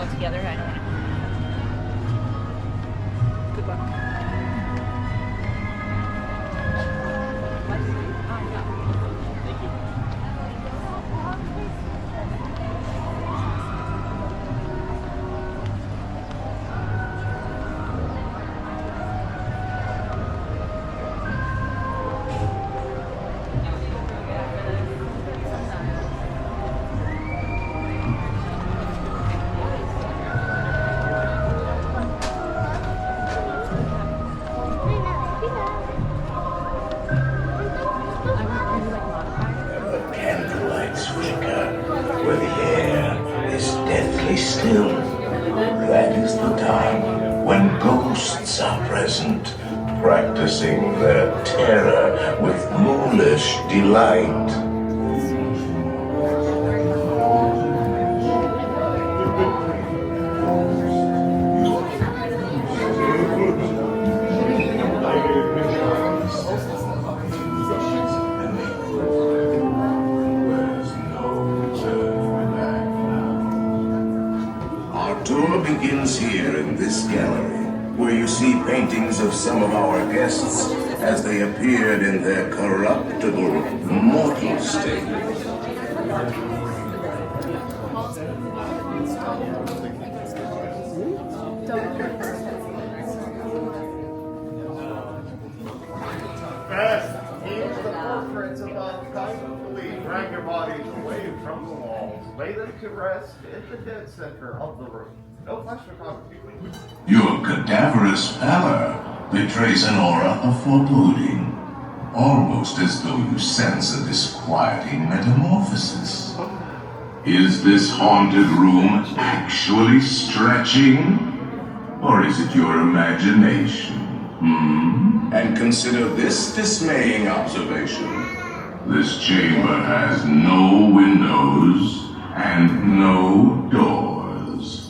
all together. I don't want to. Good luck. Practicing their terror with ghoulish delight. Our tour begins here in this gallery, where you see paintings of some of our guests as they appeared in their corruptible, mortal state. Best, use the portraits above kindly drag your bodies away from the walls. Lay them to rest in the dead center of the room. No flash photography, please. Your cadaverous pallor betrays an aura of foreboding, almost as though you sense a disquieting metamorphosis. Is this haunted room actually stretching? Or is it your imagination? And consider this dismaying observation. This chamber has no windows and no doors.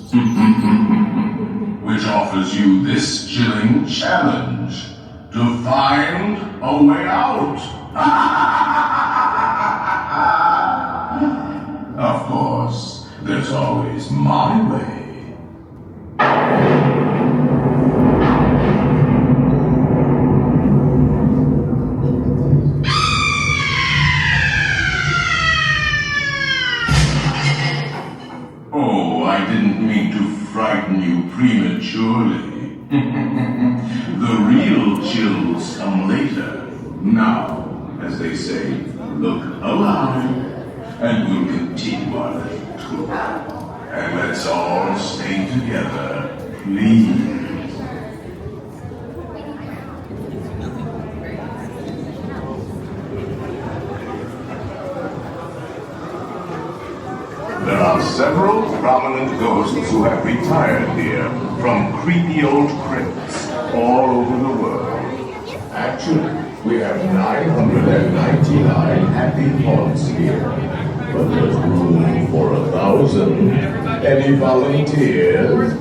Which offers you this chilling challenge to find a way out. Of course, there's always my way. Oh, I didn't mean to frighten you prematurely. The real chills come later. Now, as they say, look alive, and we'll continue our little tour. And let's all stay together, please. There are several prominent ghosts who have retired here from creepy old crypts all over the world. Actually, we have 999 happy haunts here, but there's room for 1,000. Any volunteers?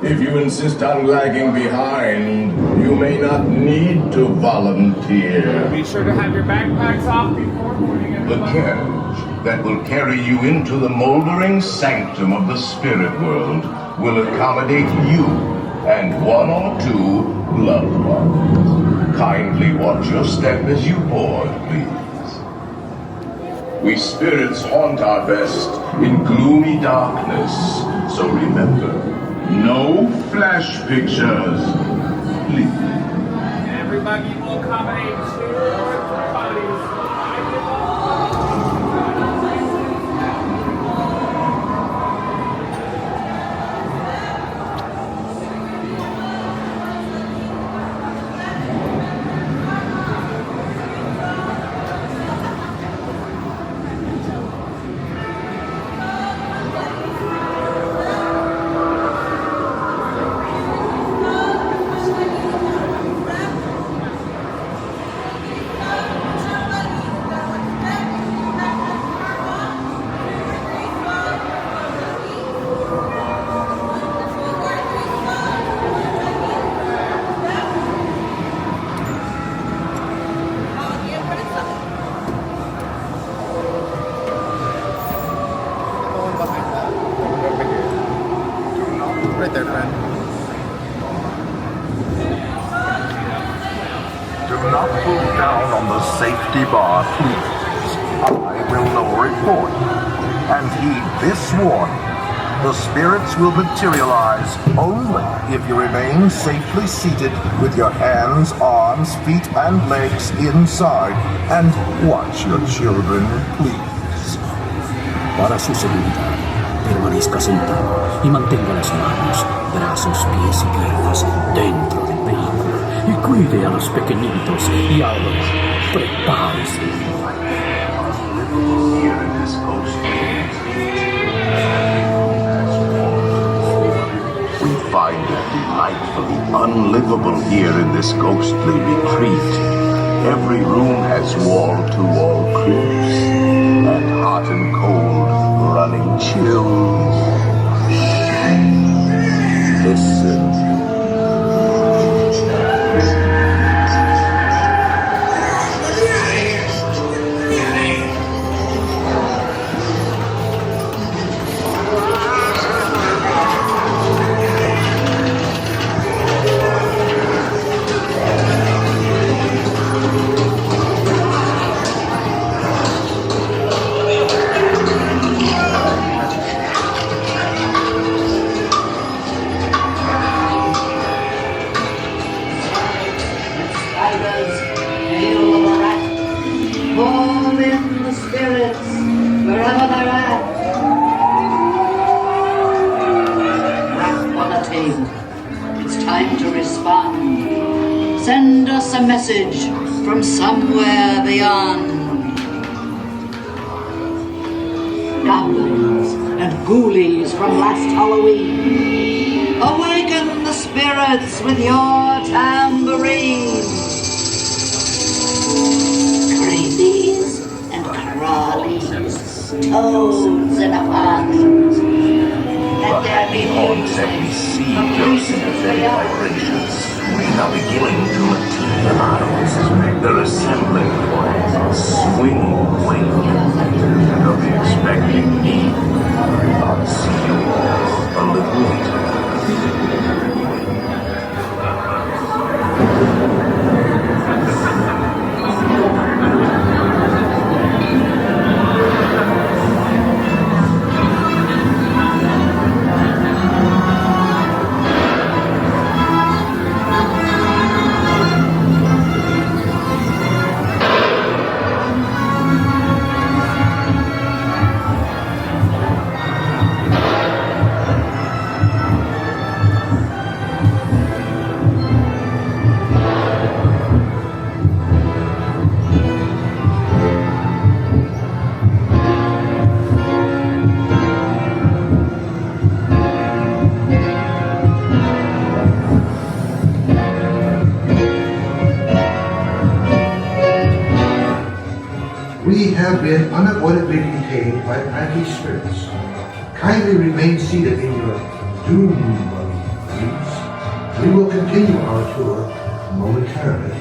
If you insist on lagging behind, you may not need to volunteer. Be sure to have your backpacks off before moving in. The carriage that will carry you into the moldering sanctum of the spirit world will accommodate you and one or two loved ones. Kindly watch your step as you board, please. We spirits haunt our best in gloomy darkness, so remember, no flash pictures, please. Everybody will accommodate two bodies. there, friend. Do not pull down on the safety bar, please. I will lower it for you. And heed this warning. The spirits will materialize only if you remain safely seated with your hands, arms, feet, and legs inside. And watch your children, please. Para su seguridad, permanezca sentado y mantenga las manos, brazos, pies y piernas dentro del vehículo y cuide a los pequeñitos y ahora prepárese. Here in this ghostly we find it delightfully unlivable here in this ghostly retreat. Every room has wall-to-wall cribs, and hot and cold running chills. Listen. Send us a message from somewhere beyond. Goblins and ghoulies from last Halloween, awaken the spirits with your tambourine. Crazies and crawlies, toads and apods. Let there be Every seed of sympathetic vibrations. We are beginning to materialize. They're assembling for a swinging awakening. And they'll be expecting me. I'll see you all a little later. We have been unavoidably detained by pranky spirits. Kindly remain seated in your Doom buggy, please. We will continue our tour momentarily.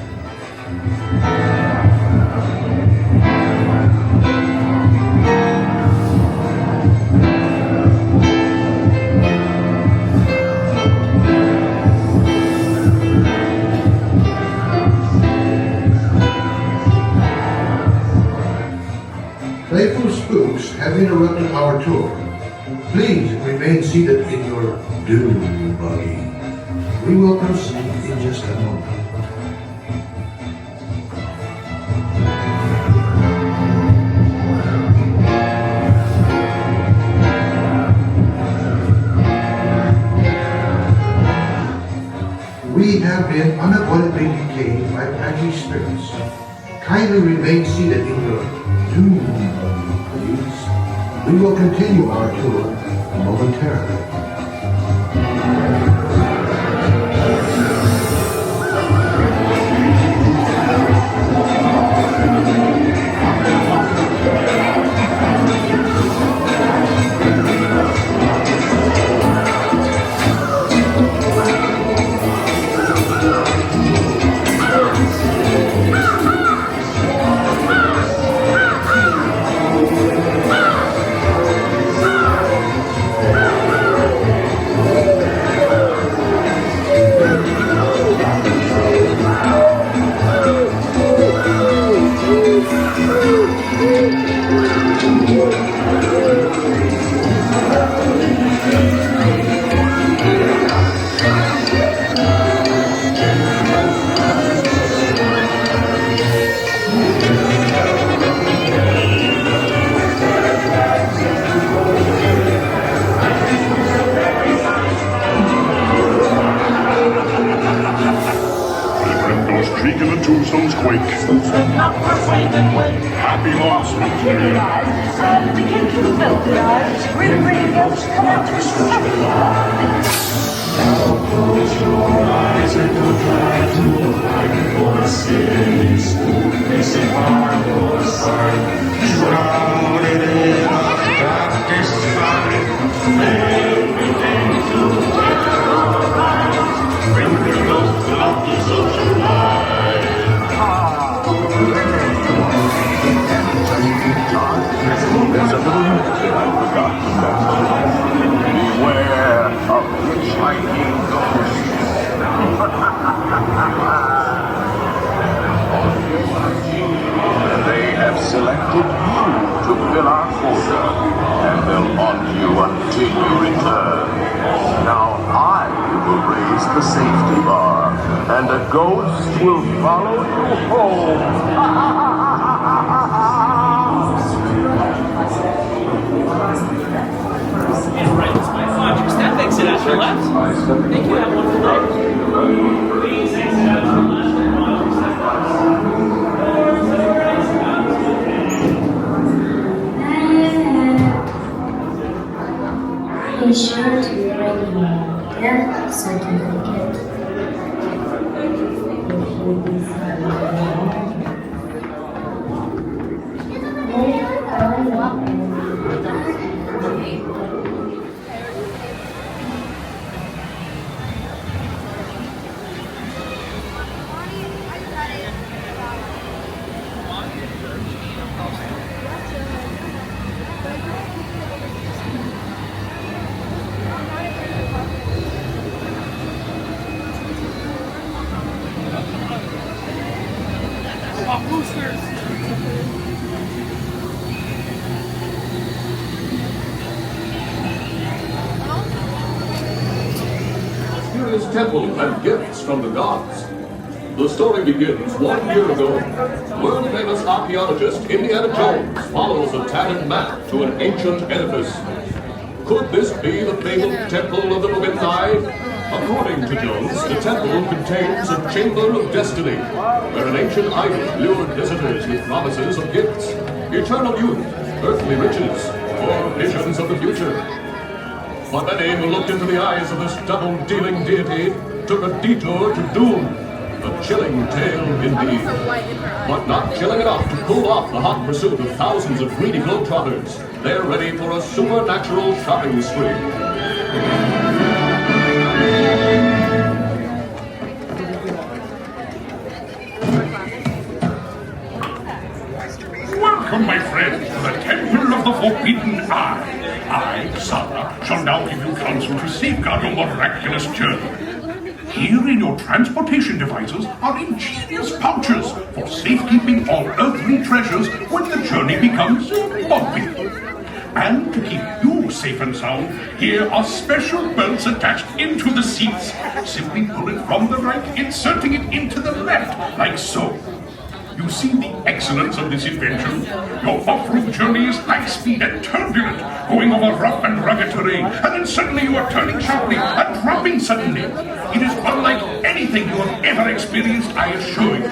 Playful spooks have interrupted our tour. Please remain seated in your Doom buggy. We will proceed in just a moment. We have been unavoidably detained by pranky spirits. Kindly remain seated in your Doom buggy, please. We will continue our tour momentarily. Tombstones quake. Happy loss, Now close your eyes and go drive to the white horse city school. Missing our side, shrouded in a darkest sky. Everything to terrorize. Bring the ghost of the social life. There's a little message I've forgotten. Beware of hitchhiking ghosts. They have selected you to fill our quota, and they'll haunt you until you return. Now I will raise the safety bar, and a ghost will follow you home. That makes it out your left. Thank you. Have one for night. Please exit out your left. Be sure to bring your death certificate. If you decide to temple and gifts from the gods. The story begins 1 year ago. World-famous archaeologist Indiana Jones follows a tattered map to an ancient edifice. Could this be the fabled Temple of the Living Eye? According to Jones, the temple contains a chamber of destiny, where an ancient idol lured visitors with promises of gifts, eternal youth, earthly riches, or visions of the future. But many who looked into the eyes of this double-dealing deity took a detour to doom. A chilling tale indeed. But not chilling enough to cool off the hot pursuit of thousands of greedy globetrotters. They're ready for a supernatural shopping spree. Welcome, my friends, to the Temple of the Forbidden Eye. I, Sada, shall now give you counsel to safeguard your miraculous journey. Here in your transportation devices are ingenious pouches for safekeeping all earthly treasures when the journey becomes bumpy. And to keep you safe and sound, here are special belts attached into the seats. Simply pull it from the right, inserting it into the left, like so. You see the excellence of this invention? Your off-road journey is high-speed and turbulent, going over rough and rugged terrain, and then suddenly you are turning sharply and dropping suddenly. It is unlike anything you have ever experienced, I assure you.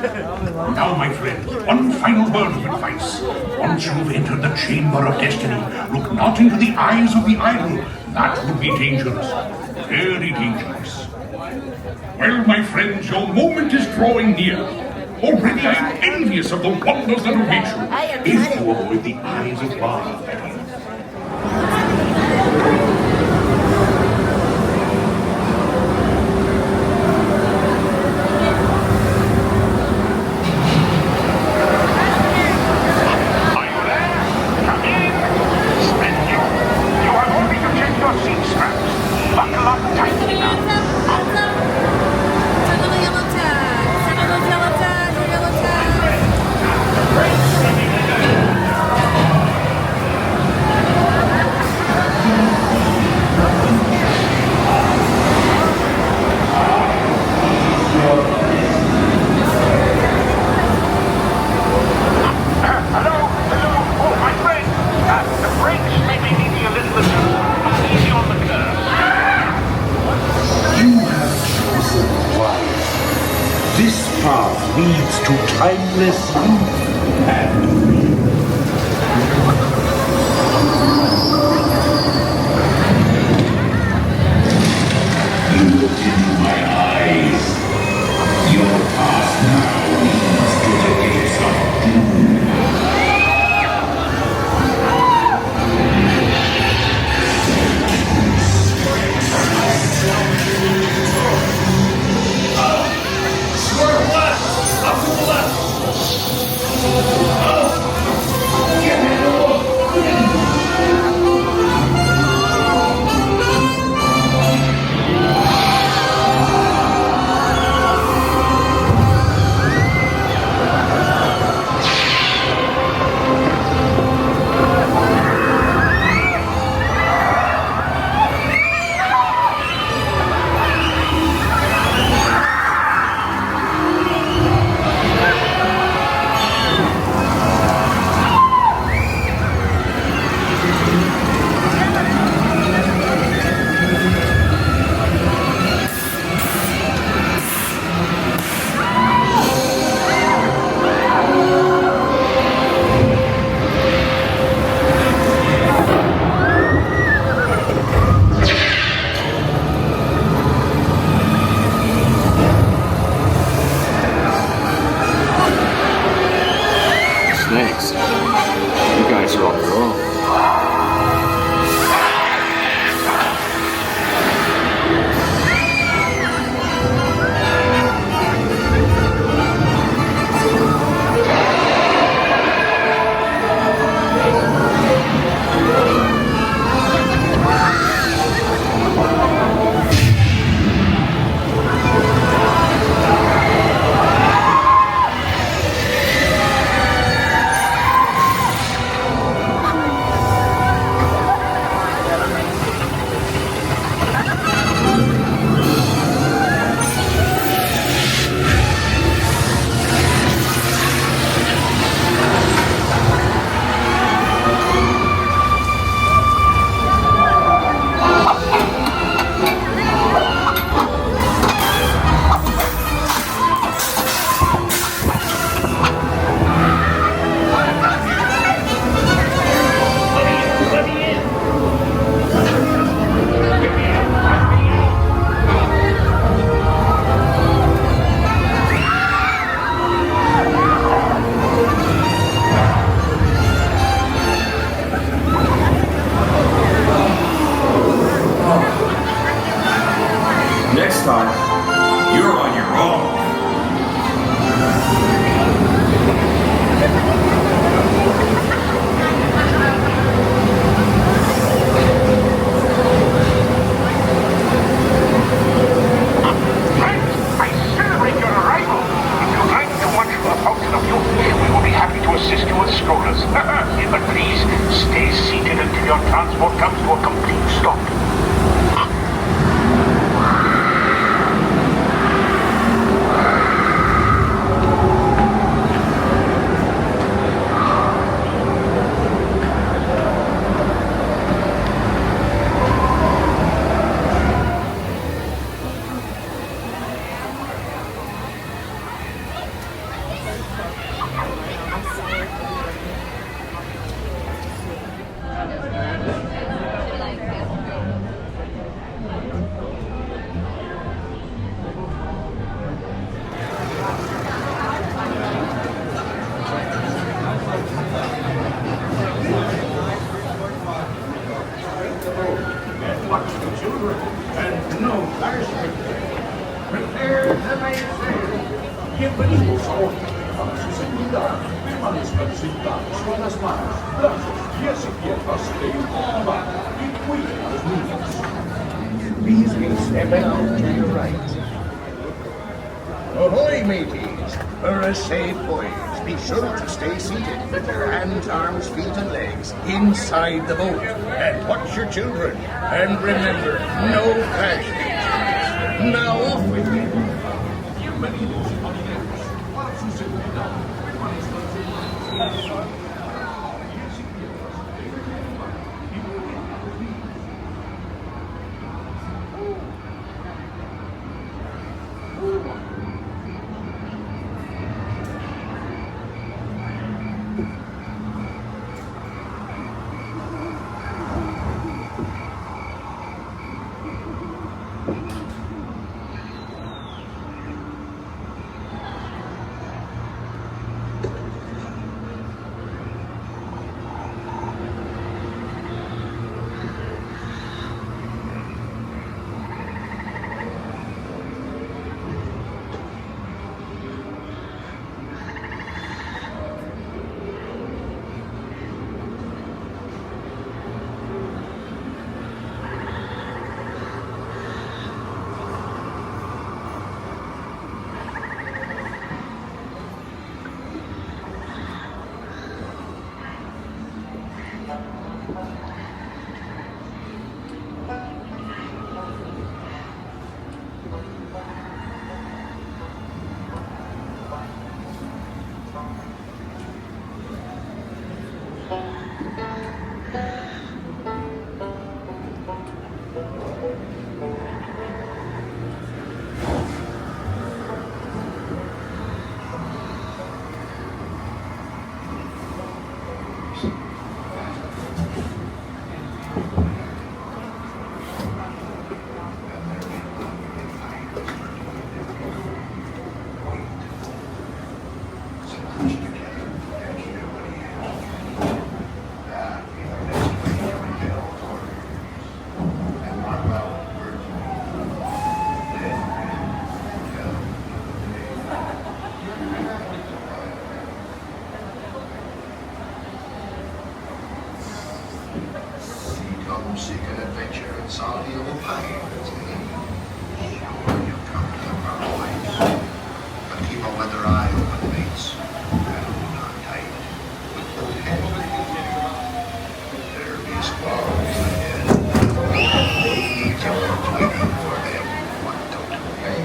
Now, my friend, one final word of advice. Once you've entered the Chamber of Destiny, look not into the eyes of the idol. That would be dangerous. Very dangerous. Well, my friends, your moment is drawing near. Already I am envious of the wonders that await you, if you avoid the eyes of Bara, that is. Are you there? Come in. Splendid. You are only to check your seat straps. Buckle up tightly now. leads to timeless youth and you looked into my eyes. Your past now leads to the gates of doom. Swerve left! Up to the left! Snakes. You guys are on your own. Bienvenidos a hoy a su seguridad. Permanezcan sentados con las manos, brazos, pies y piernas entubadas y cuiden a los niños. Please be stepping out to your right. Ahoy, mateys! For a safe voyage, be sure to stay seated with your hands, arms, feet, and legs inside the boat. And watch your children. And remember, no crash features. Now off with you. Come seek an adventure and saw the old pines. Sure, you come to the proper place. But keep a weather eye open, mates. And hold on tight. There be squalls ahead. Jones waiting for them. What don't pay?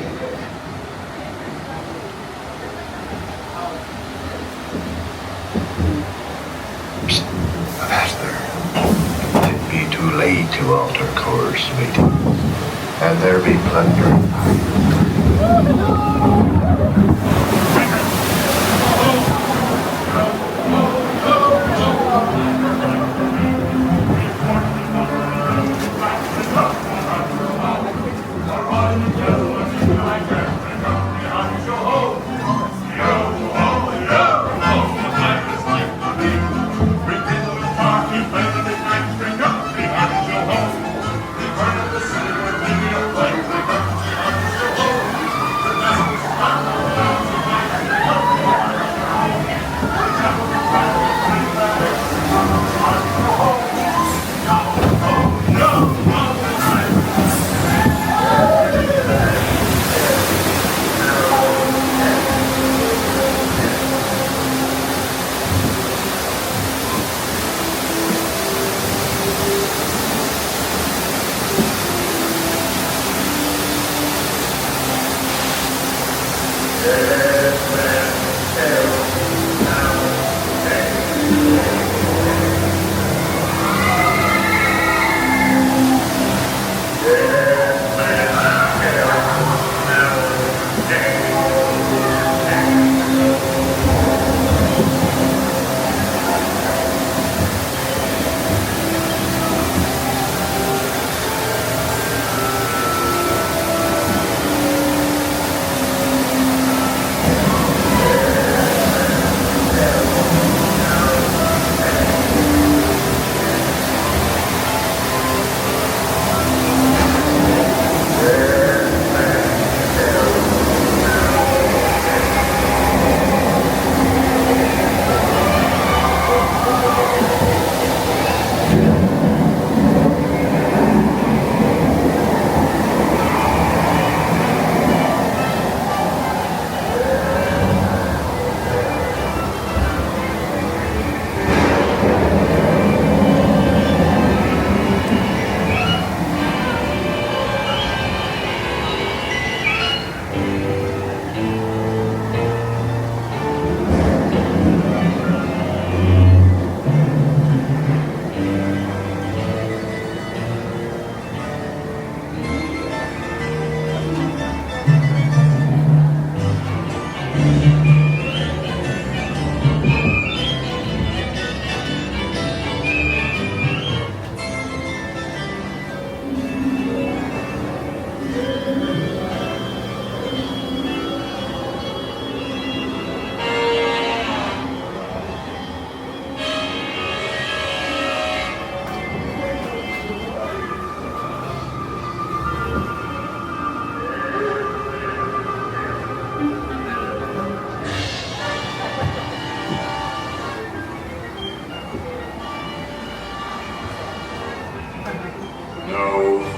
Psst. Avast there. Be too late to alter course, matey. And there be plunder.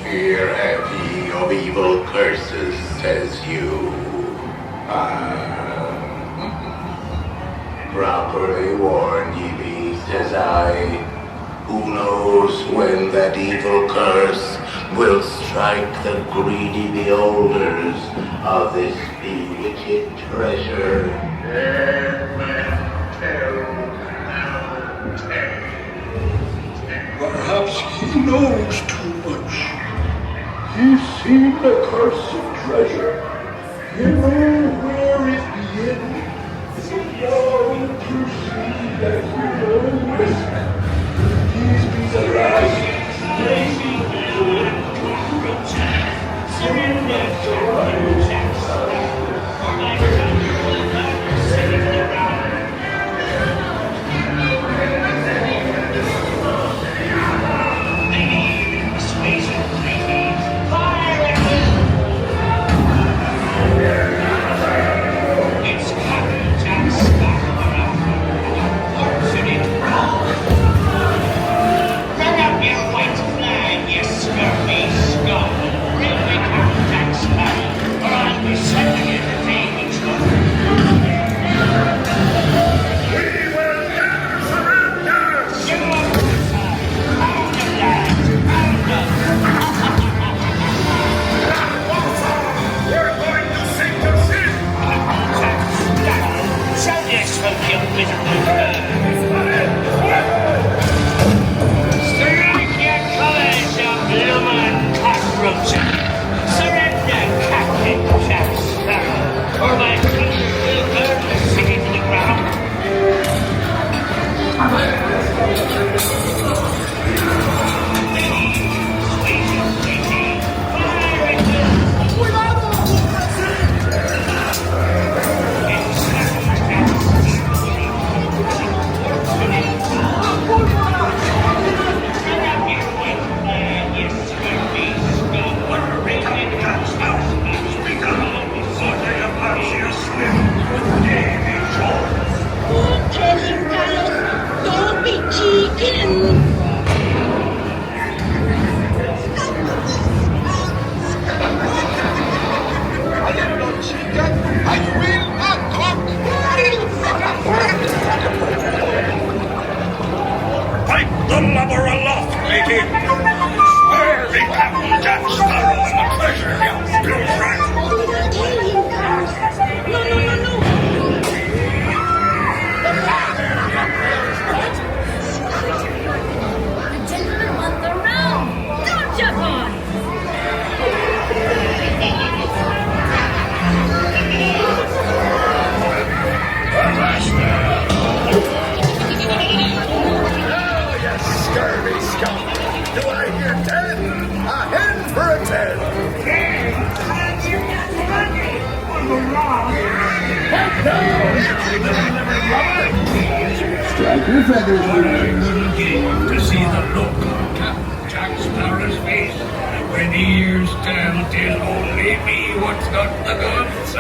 Fear have ye of evil curses, says you. Properly warned ye be, says I. Who knows when that evil curse will strike the greedy beholders of this bewitched treasure? Dead men tell no tales. Perhaps he knows too much. He's seen the cursed treasure. You know where it begins. Now to see that human risk. He's been the last. It's coming to stop. the lubber aloft, lady! Swear me Captain Jack Sparrow and the treasure, you pilfering! Gentlemen want the realm! Don't you, boy? Oh, you scurvy skunk! Do I hear 10? A hen for a 10! Strike your feathers, To see the look on Captain Jack Sparrow's face when he hears tell till only me what's got the goods.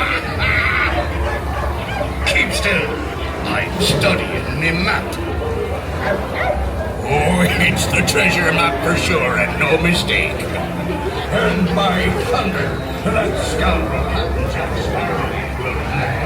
Keep still. I'm studying me map. Oh, it's the treasure map for sure and no mistake. And by thunder, that scoundrel Captain Jack Sparrow will hang.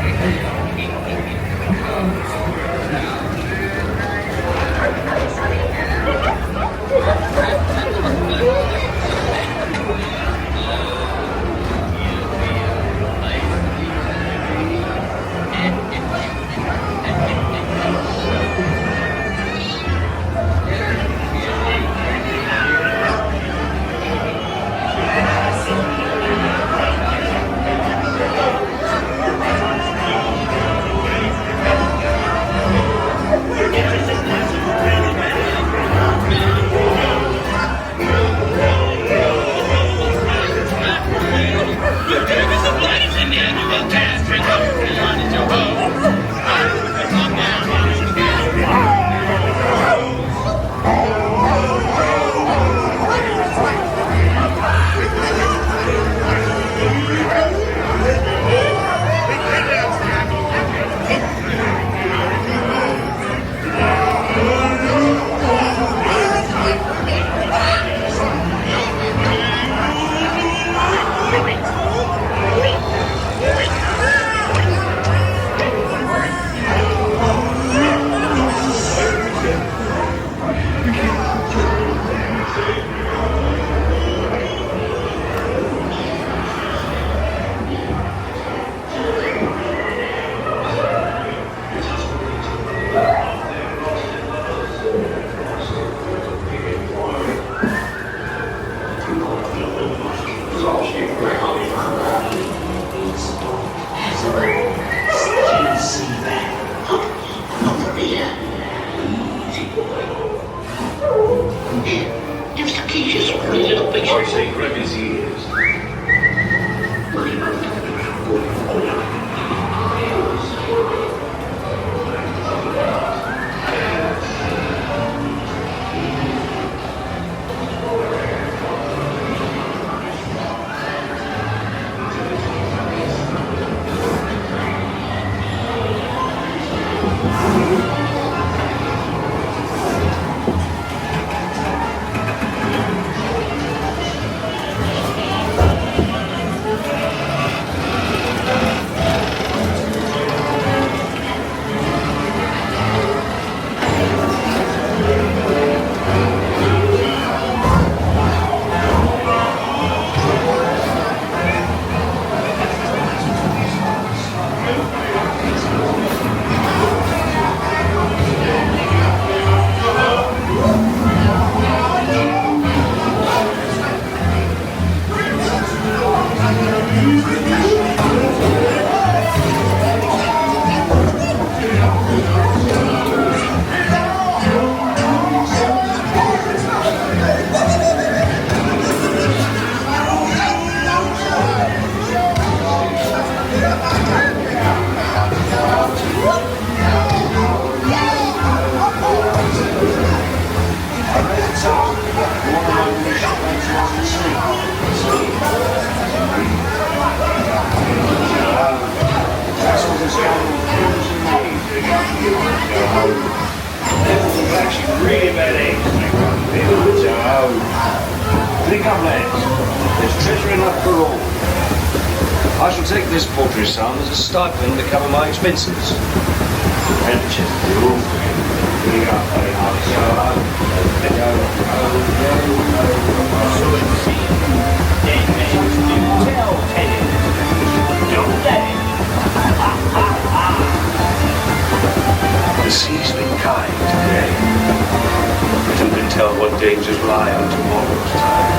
Really bad eggs. Good job. Pick up, lads. There's treasure enough for all. I shall take this paltry sum as a stipend to cover my expenses. And check the room. Pick up, dangers lie on tomorrow's time.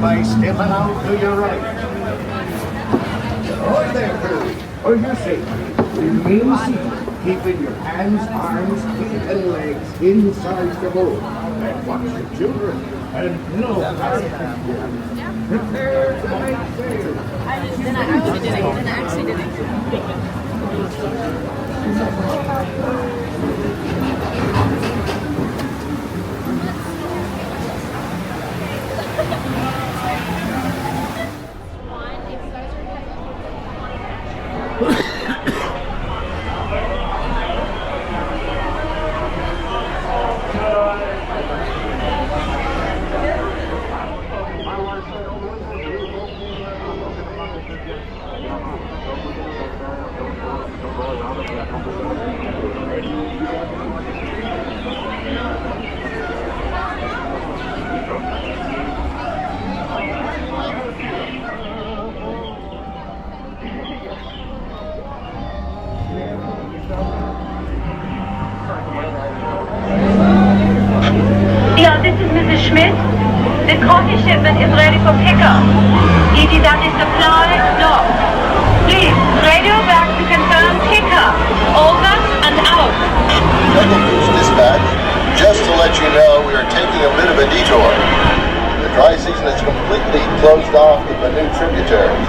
By stepping out to your right. Hold there, Pooh, for your safety. Remain seated, keeping your hands, arms, feet, and legs inside the boat. And watch your children, and no harm. Prepare to make sail. Then I actually did it. This is Mrs. Schmidt. The coffee shipment is ready for pickup. It is at the supply dock. Please, radio back to confirm pickup. Over and out. Dispatch. Just to let you know, we are taking a bit of a detour. The dry season is completely closed off to the new tributaries.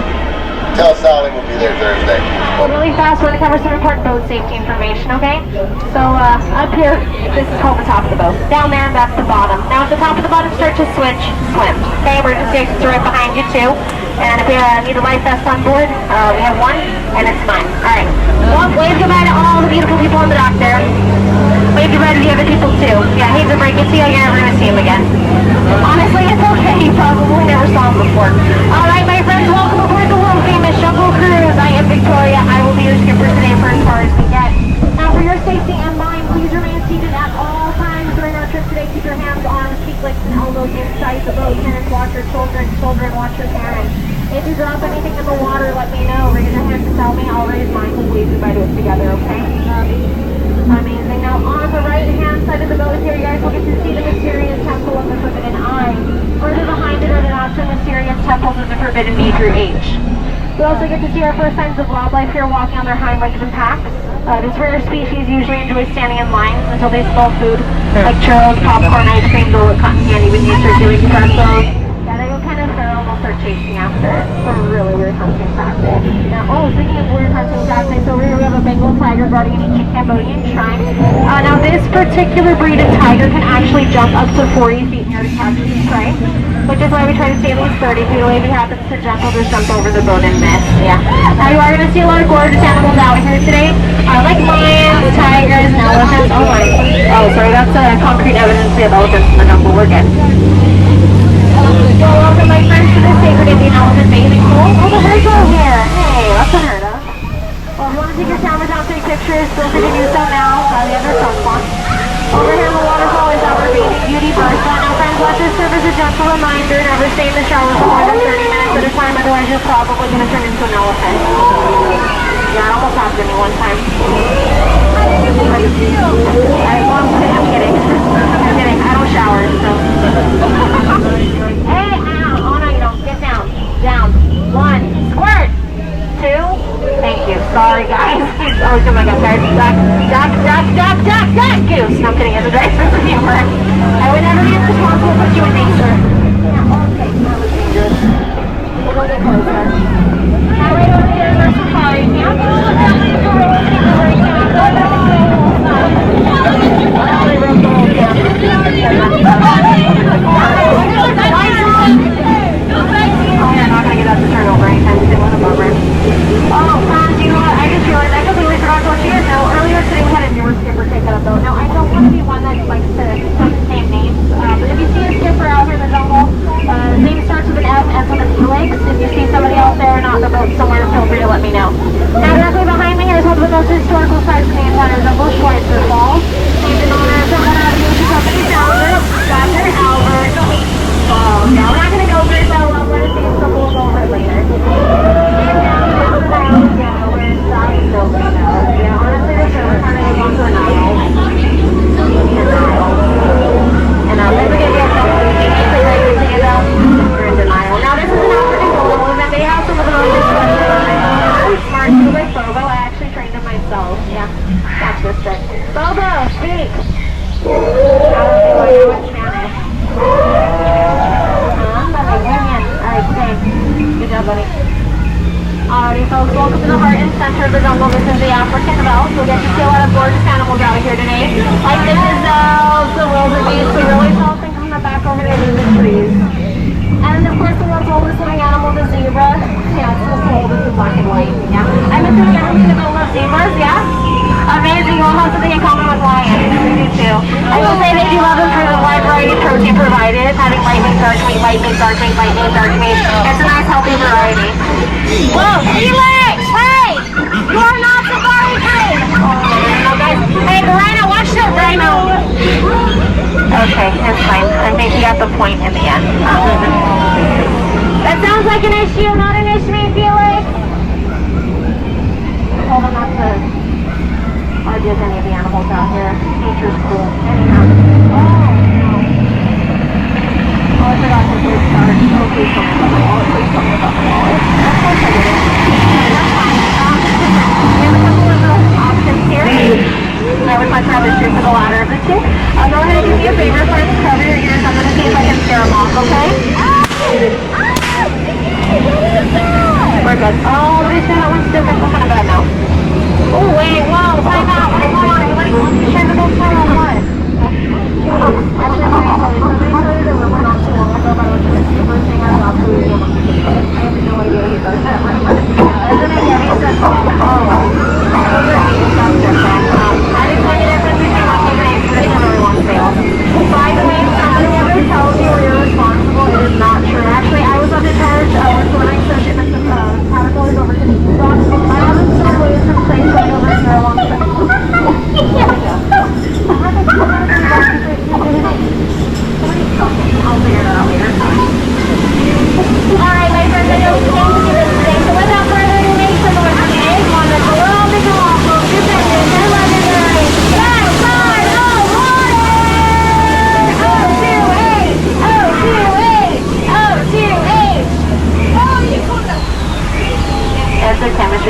Tell Sally we'll be there Thursday. Well, really fast, we're going to cover some important boat safety information, okay? So, up here, this is called the top of the boat. Down there, that's the bottom. Now, at the top of the boat, start to switch, swim. Okay, emergency exits are right behind you, too. And if you need a life vest on board, we have one, and it's mine. All right. Well, wave goodbye to all the beautiful people on the dock there. Wave goodbye to the other people, too. Yeah, hate to break it to you, you're never going to see them again. Honestly, it's okay. You probably never saw them before. All right, my friends, welcome aboard the world-famous Shuttle Cruise. I am Victoria. I will be your skipper today for as far as we get. Now, for your safety and mine, please remain seated at all times during our trip today. Keep your hands, arms, feet, legs, and elbows inside the boat. Parents, watch your children. Children, watch your parents. If you drop anything in the water, let me know. Raise your hand to tell me. I'll raise through H. We also get to see our first signs of wildlife here walking on their hind legs in packs. This rare species usually enjoys standing in lines until they smell food, like churros, popcorn, ice cream, dole, cotton candy, when you start doing pretzels. Yeah, they go kind of feral, they'll start chasing after it. It's a really weird hunting tactic. Now, speaking of weird hunting tactics, over here we have a Bengal tiger guarding an ancient Cambodian shrine. Now, this particular breed of tiger can actually jump up to 40 feet in the air to catch its prey, which is why we try to stay at least 30 feet away. If he happens to jump, he'll just jump over the boat and miss. Yeah. Now, you are going to see a lot of gorgeous animals out here today, like lions, tigers, and elephants. Oh my. Oh, sorry, that's concrete evidence we have elephants in the jungle. We're good. Welcome, my friends, to the Sacred Indian Elephant Bathing Pool. Oh, the herds are here. Hey, that's unheard of. Well, if you want to take your cameras out, take pictures, feel free to do so now. The other front one. Over here in the waterfall is our bathing beauty Bertha. Now, friends, let this serve as a gentle reminder. Never stay in the shower for more than 30 minutes at a time, otherwise you're probably going to turn into an elephant. Yeah, it almost happened to me one time. I'm kidding. I'm kidding. I don't shower, so. Hey, ow. Oh, no, you don't. Get down. Down. 1. Squirt. 2. Thank you. Sorry, guys. Oh my God, guys. Duck. Goose. No, I'm kidding. It's a great sense of humor. I would never be responsible for you in nature. Yeah, okay. That was dangerous. We'll go get closer. Now, right over here is our safari camp. Oh, yeah, not gonna get up to turn over anytime soon. Let them over. Oh, Franz, you know what? I just realized I completely forgot to let you guys know. Earlier today we had a newer skipper take up though. Now, I don't want to be one that likes to put the same names, but if you see a skipper out here in the jungle, his name starts with an M, ends with a Felix. If you see somebody out there not in the boat somewhere, feel free to let me know. Now, directly behind me here is one of the most historical sites in the entire jungle, Schweitzer Falls. Named in honor of someone out of the Ocean Company founder, Dr. Albert. Oh, yeah, we're not going to go over it so well. We're going to see some rules over it later. And down here is the Nile. Yeah, we're inside the building now. Yeah, honestly, this river kind of goes on to the Nile. And never get your phone. You're in denial. Now, this is an African bull, and they have some of the most smart too, like Bobo. I actually trained him myself. Yeah, watch this trick. Bobo, speak. I don't think I know in Spanish. Alright, thanks. Good job, buddy. Alrighty, folks, welcome to the heart and center of the jungle. This is the African belt. We'll get to see a lot of gorgeous animals out here today. Like the gazelles, the wildebeest, the really tall thing from the back over there in the trees. And of course, the world's oldest living animal, the zebra. Yeah, it's so cold, it's in black and white. Yeah. I'm assuming everyone's gonna love zebras, yeah? Amazing, we'll have something in common with lions. We do too. I will say they do love them for the wide variety of protein provided, having light meat, dark meat, light meat, dark meat, light meat, dark meat. It's a nice healthy variety. Whoa, Felix! Hey! You are not safari trained! Oh, guys. Hey, the rhino, watch the rhino! Okay, it's fine. I think he got the point in the end. That sounds like an issue, not an issue, Felix! Hold on, not to argue with any of the animals out here. Nature's cool. Anyhow. Oh, I forgot to do start. Oh, please tell me about the wallet. Please tell me about the wallet. Of course I did it. That's fine. We have a couple of options here. I would much rather shoot for the latter of the two. Go ahead and do me a favor, friends. Cover your ears. I'm going to see if I can scare them off, okay? We're good. Oh, they said that one's different. What kind of bad now? Oh, wait, whoa, time out. Hold on. Let's try to go slow on what?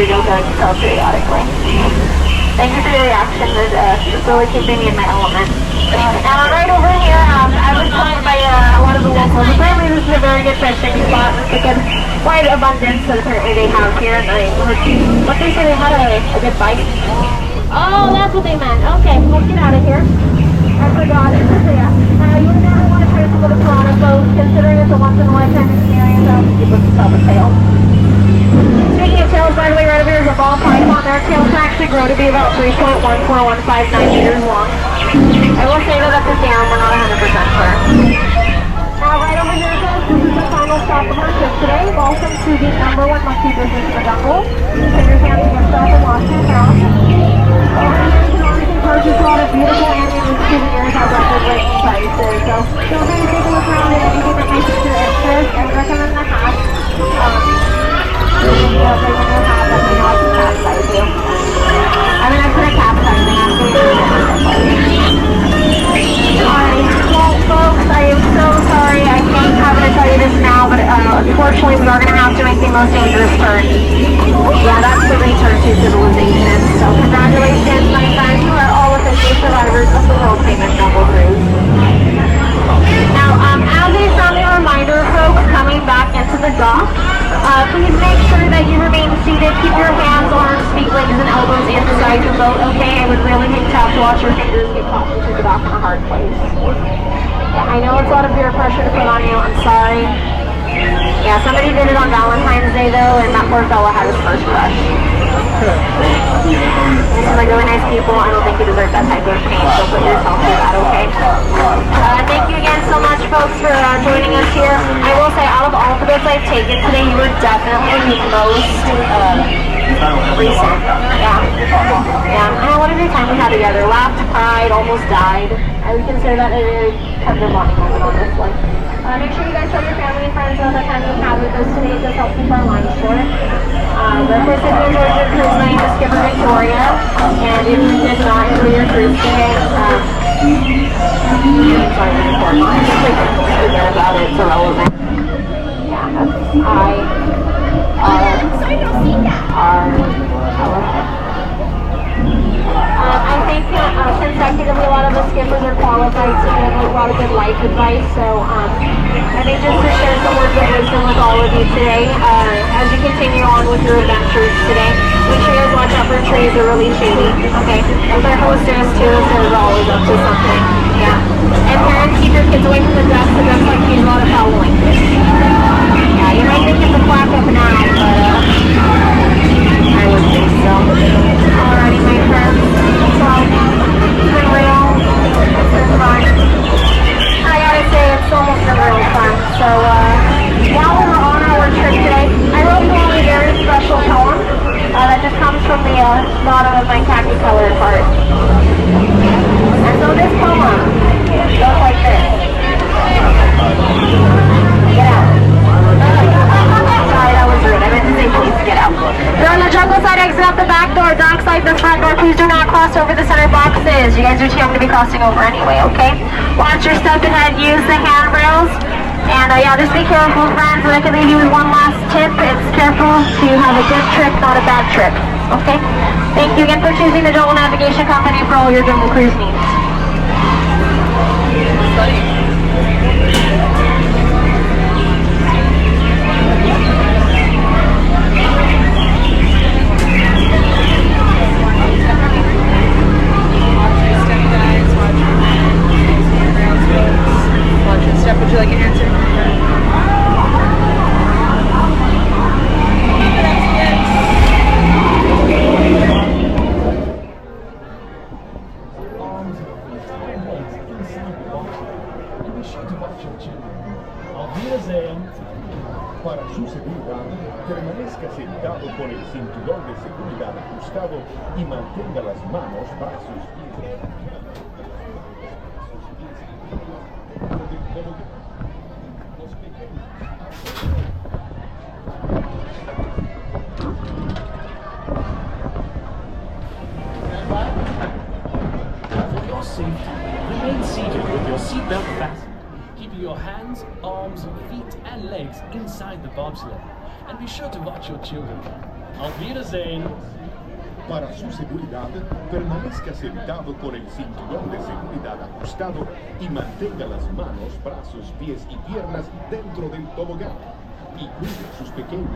sure you'll go to tell periodically. Thank you for your reaction. It's really keeping me in my element. And right over here, I was told by a lot of the locals, apparently this is a very good fishing spot. It's a good, quite abundance that apparently they have here. And what they say they had a good bite. Oh, that's what they meant. Okay, let's get out of here. I forgot. Yeah. You would never want to try some of the piranha boats, considering it's a once-in-a-lifetime experience. I don't think you put a tail. Speaking of tails, by the way, right over here is a ball python. Their tails can actually grow to be about 3.14159 meters long. I will say that up and down, we're not 100% sure. Now, right over here, guys, this is the final stop of our trip today. Welcome to the #1 monkey business in the jungle. Put your hands in yourself and wash your hands. Over here, you can obviously purchase a lot of beautiful animals and souvenirs at record-breaking prices. So, feel free to take a look around at anything that makes your interest. I would recommend the hat. They when you have, let me know I can capsize you. I mean, I put a capsizing after you. Alright, well, folks, I am so sorry. I can't have to tell you this now, but unfortunately, we are going to have to make the most dangerous turn. Yeah, that's the return to civilization. So, congratulations, my friends. You are all official survivors of the world famous Dumbo cruise. Now, as a friendly reminder, folks, coming back into the dock, please make sure that you remain seated. Keep your hands, arms, feet, legs, and elbows inside the boat, okay? I would really hate to have to watch your fingers get caught into the dock in a hard place. Yeah, I know it's a lot of peer pressure to put on you. I'm sorry. Yeah, somebody did it on Valentine's Day, though, and that poor fella had his first crush. These are like really nice people. I don't think you deserve that type of pain, so put yourself through that, okay? Thank you again so much, folks, for joining us here. I will say, out of all the bits I've taken today, you were definitely the most recent. Yeah. I know, what a great time we had together. Laughed, cried, almost died. I would consider that a very tender bonding moment on this one. Make sure you guys tell your family and friends about the time you had with us today. It does help keep our lines short. But of course, if you enjoyed your cruise night, just give her Victoria. And if you did not enjoy your cruise today, I'm sorry to report mine. Forget about it. It's irrelevant. Yeah, I think consecutively a lot of the skippers are qualified to give a lot of good life advice, so I think just to share some words of wisdom with all of you today, as you continue on with your adventures today, make sure you guys watch out for trees that are really shady, okay? With our hostess too, so they're always up to something, yeah. And parents, keep your kids away from the ducks, the ducks like to use a lot of foul language. Yeah, you might think it's a quack up now, but I would think so. Alrighty, my friends. So, it's been real. It's been fun. I gotta say, it's almost been real fun. So, while we were on our trip today, I wrote you all a very special poem that just comes from the bottom of my khaki colored heart. And so this poem goes like this. Get out. Sorry, that was rude. I meant to say please get out. You're on the jungle side, exit out the back door, dock side, the front door. Please do not cross over the center boxes. You guys are too young to be crossing over anyway, okay? Watch your step ahead, use the handrails. And yeah, just be careful, friends. But I can leave you with one last tip. It's careful to have a good trip, not a bad trip. Okay? Thank you again for choosing the Jungle Navigation Company for all your jungle cruise needs. Steph, would you like an answer? Para su seguridad, permanezca sentado con el cinturón de seguridad ajustado y mantenga las manos para sus pies. For your safety, remain seated with your seatbelt fastened. Keep your hands, arms, feet, and legs inside the bobsled. And be sure to watch your children. Auf Wiedersehen. Para su seguridad, permanezca sentado con el cinturón de seguridad ajustado y mantenga las manos, brazos, pies y piernas dentro del tobogán. Y cuide a sus pequeños.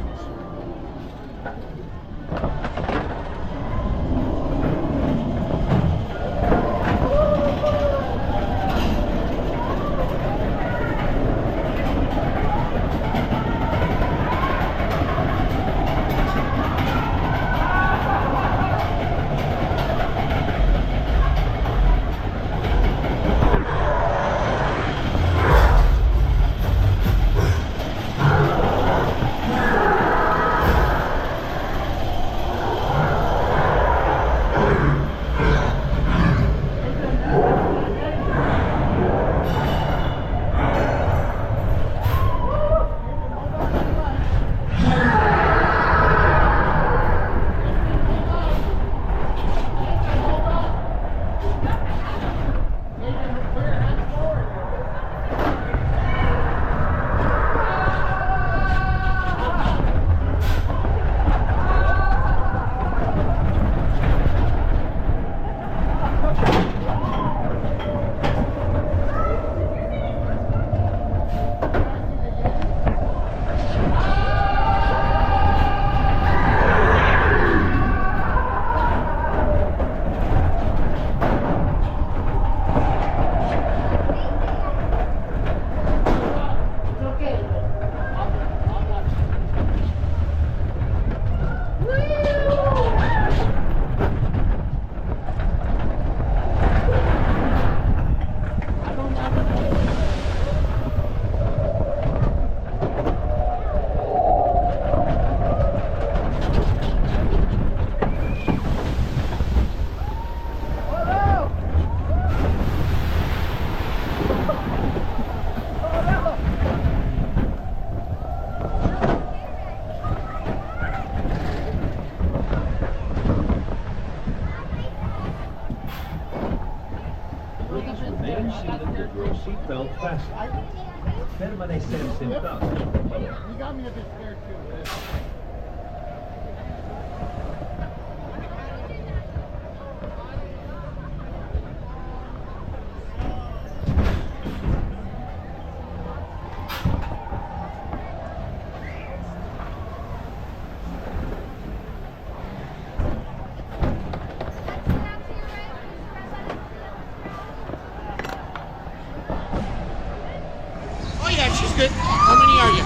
Seatbelt fastened. Permanecer sentado, por favor. You got me a bit scared too. Oh yeah, she's good. How many are you?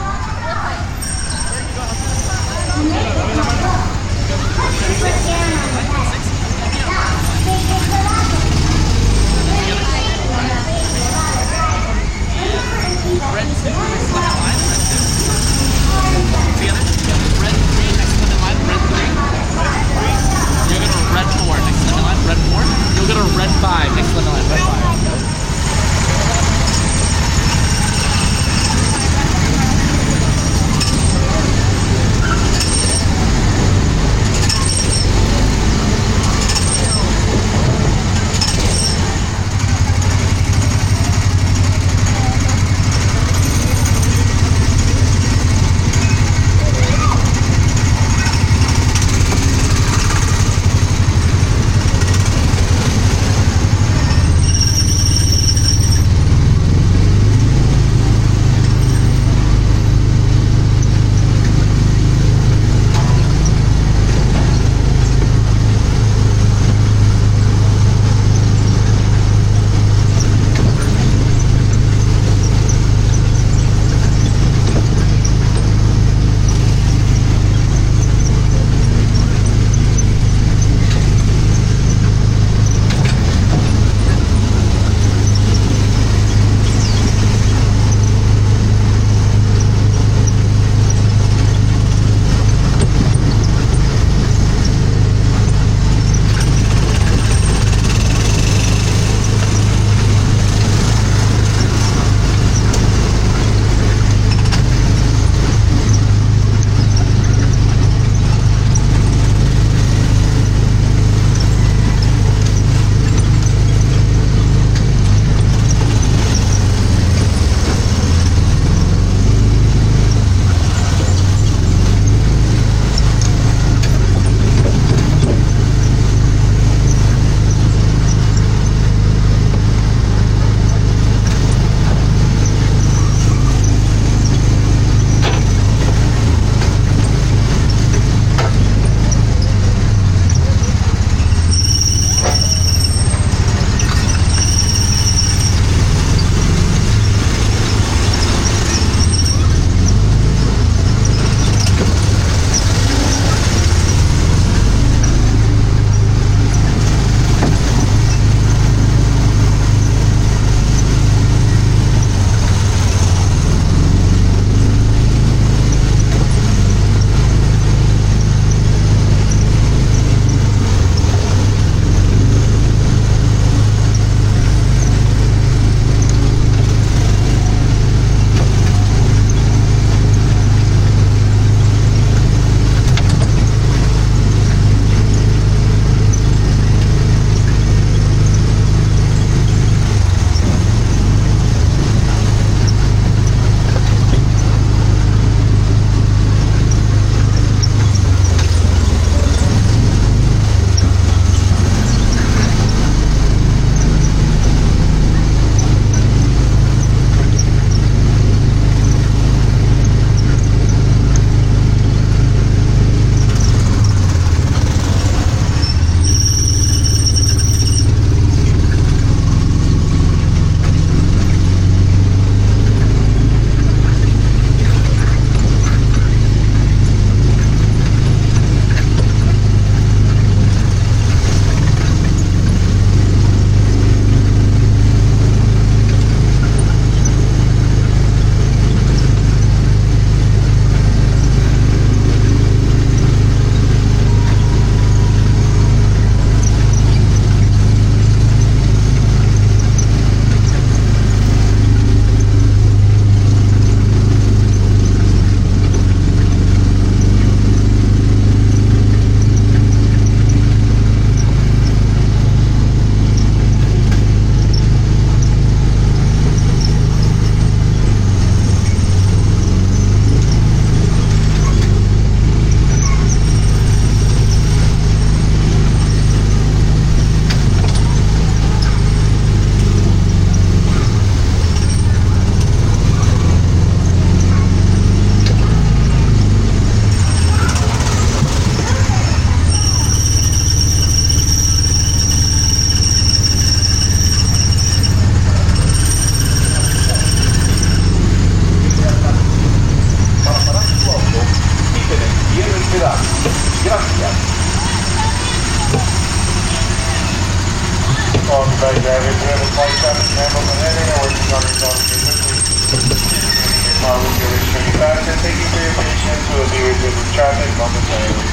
drivers who have a flight traffic sample and heading are working on resolving your quickly. Your car will be returning back and taking for your patients will be resuming traffic momentarily.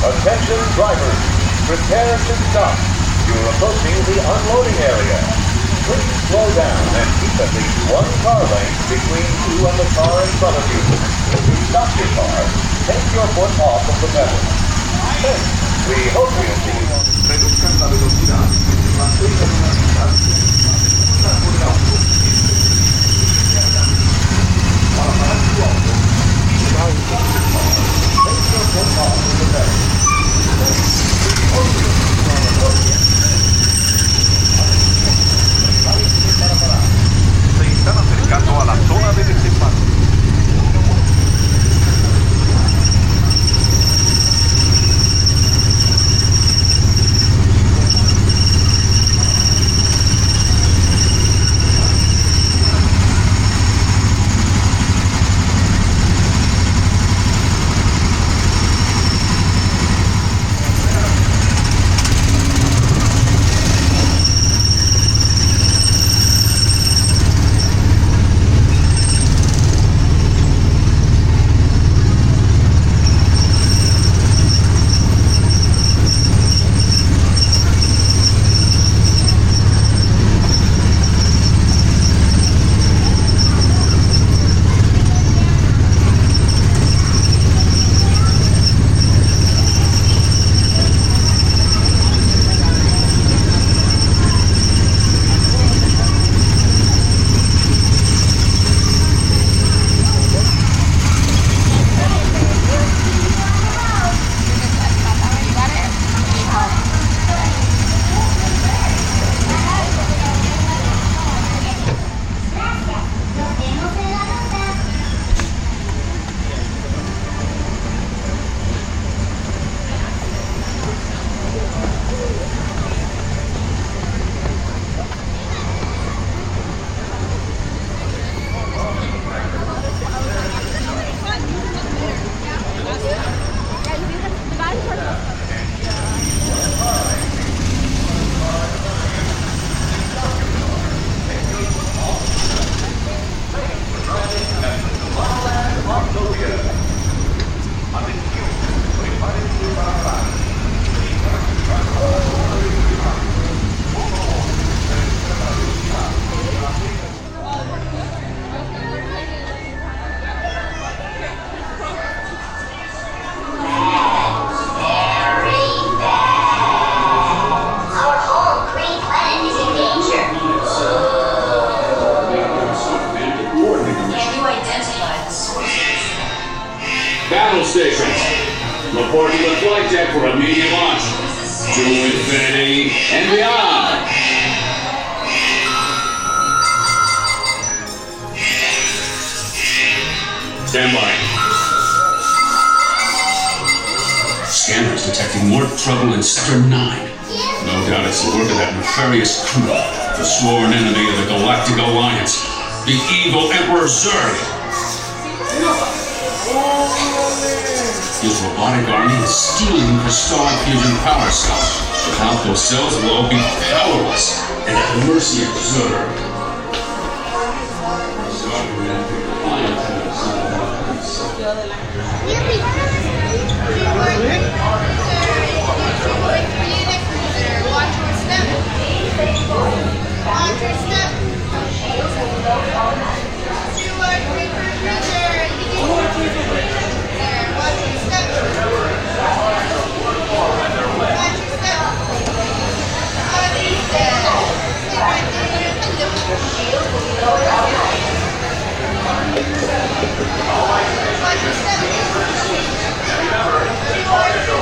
Attention drivers, prepare to stop. You're approaching the unloading area. Please slow down and keep at least one car length between you and the car in front of you. If you stop your car, take your foot off of the pedal. Thanks. We hope you'll see you. Reduzcan la velocidad, mantengan una distancia. Para parar tu auto, take your foot off of the pedal. Se están acercando a la zona de desembarque. Battle stations. Report to the flight deck for immediate launch. To infinity and beyond. Stand by. Scanners detecting more trouble in Sector 9. No doubt it's the work of that nefarious crew, the sworn enemy of the Galactic Alliance, the evil Emperor Zurg. His robotic army is stealing crystalline fusion power cells. Without those cells, we'll all be powerless and at the mercy of Zurg. Remember,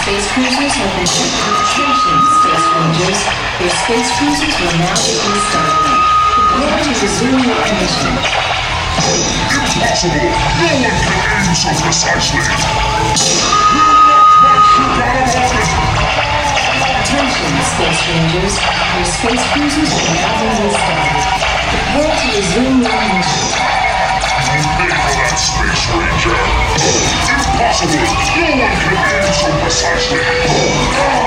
space cruisers have been shipped with attention, Space Rangers. Your space cruisers will now be restarted. Prepare to resume your mission. Impossible! No one can aim so precisely! Attention, Space Rangers. Your space cruisers will now be restarted. Prepare to resume your mission. You pay for that, Space Ranger! Impossible! No one can aim so precisely!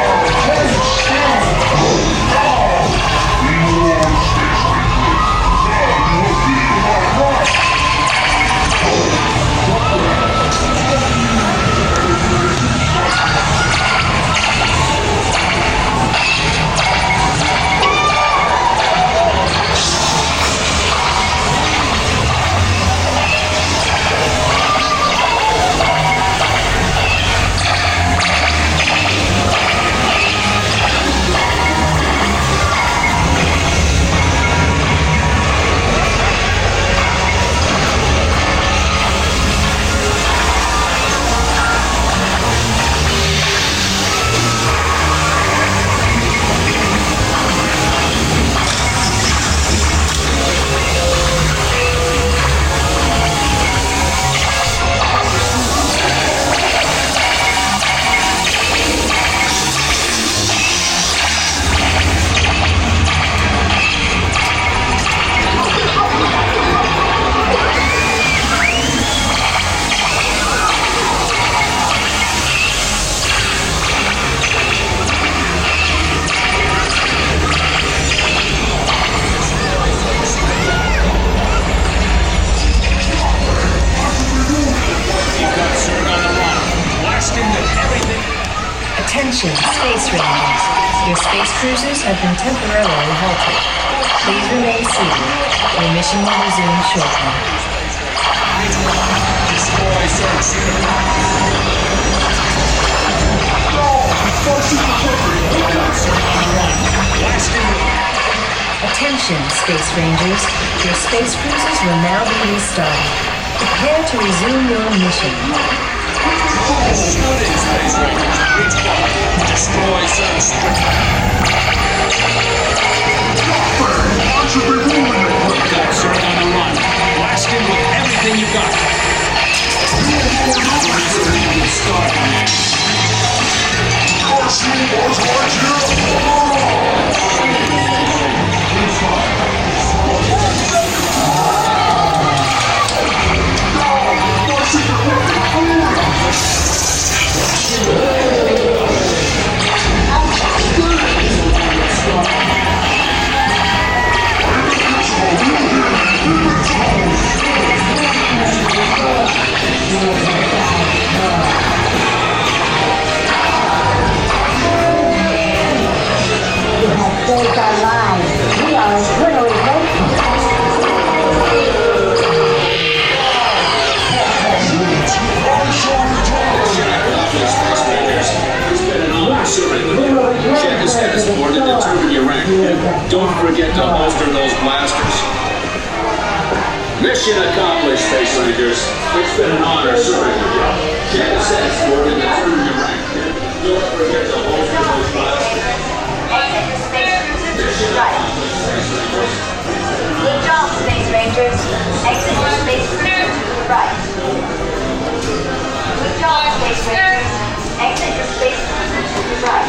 Attention, Space Rangers. Your space cruisers have been temporarily halted. Please remain seated. Your mission will resume shortly. Destroy Attention, Space Rangers. Your space cruisers will now be restarted. Prepare to resume your mission. Shooting, Space Rangers. Which one? Destroy Circus. I should be ruining it. Guys are on the run. Blast him with everything you got. Saved our lives. We are eternally grateful. It's been an honor serving with you. Check his status board to determine your rank. Don't forget to holster those blasters. Mission accomplished, Space Rangers. It's been an honor serving with you. Check his status board to determine your rank. Don't forget to holster those blasters. Right. Good job, Space Rangers. Exit your space cruisers to the right. Good job, Space Rangers. Exit your space cruisers to the right.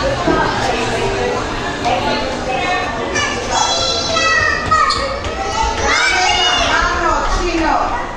Good job, Space Rangers. Exit your space cruisers to the right.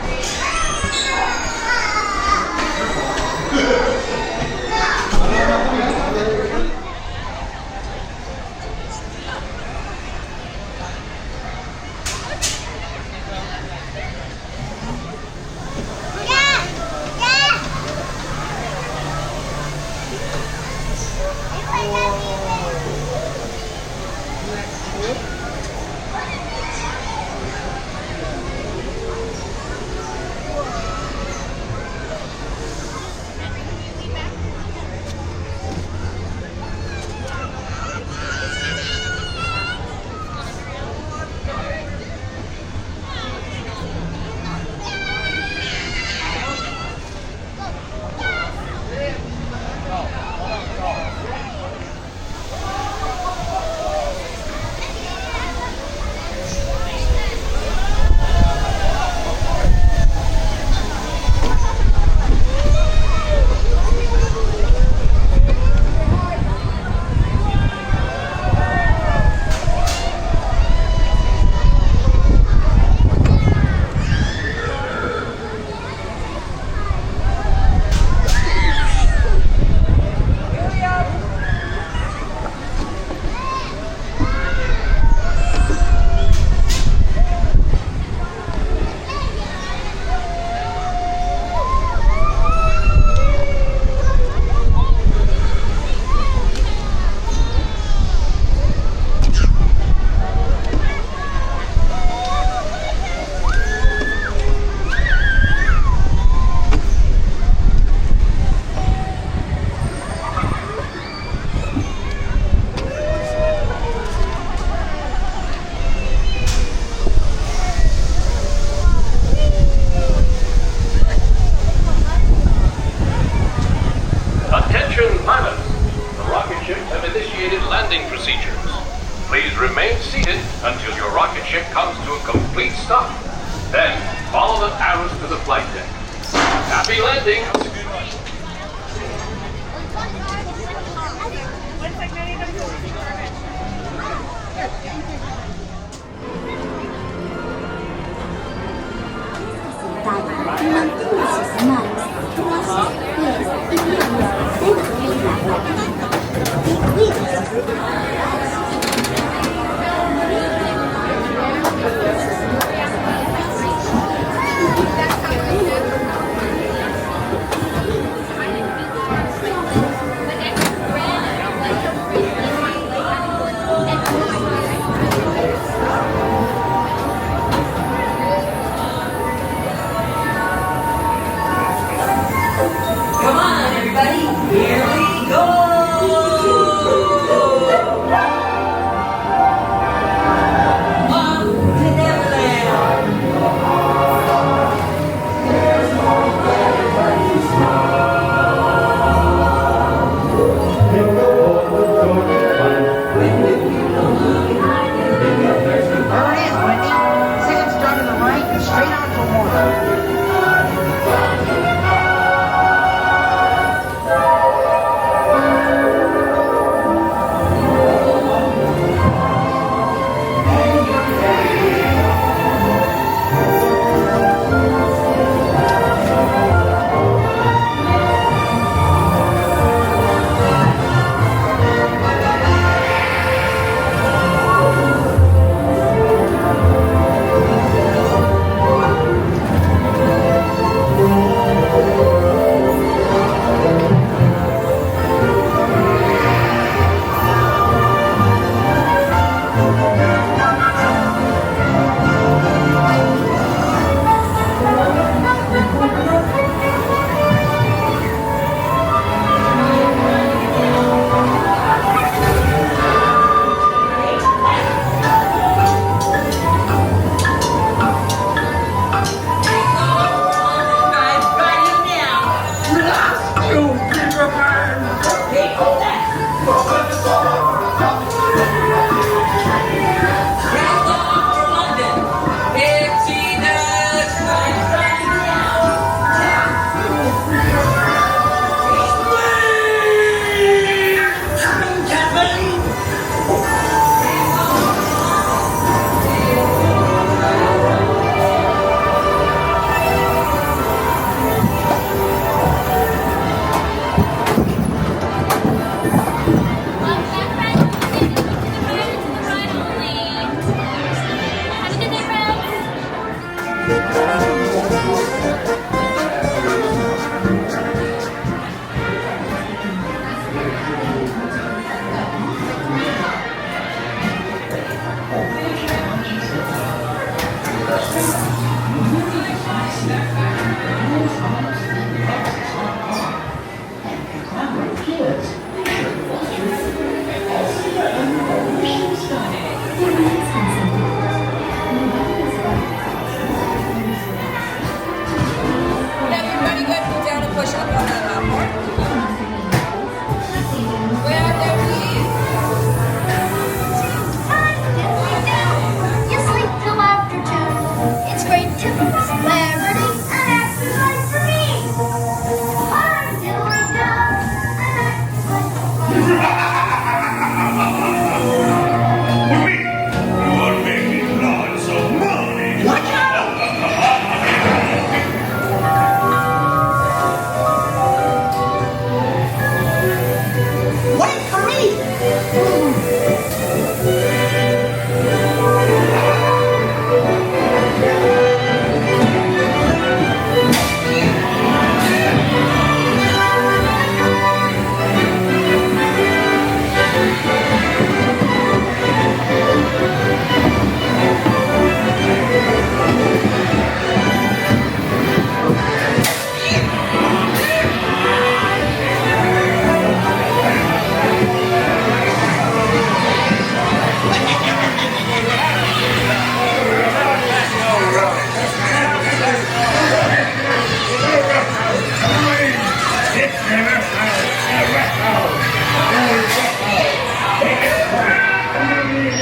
abbreviated landing procedures. Please remain seated until your rocket ship comes to a complete stop. Then, follow the arrows to the flight deck. Happy landing! Come on, everybody, here we go!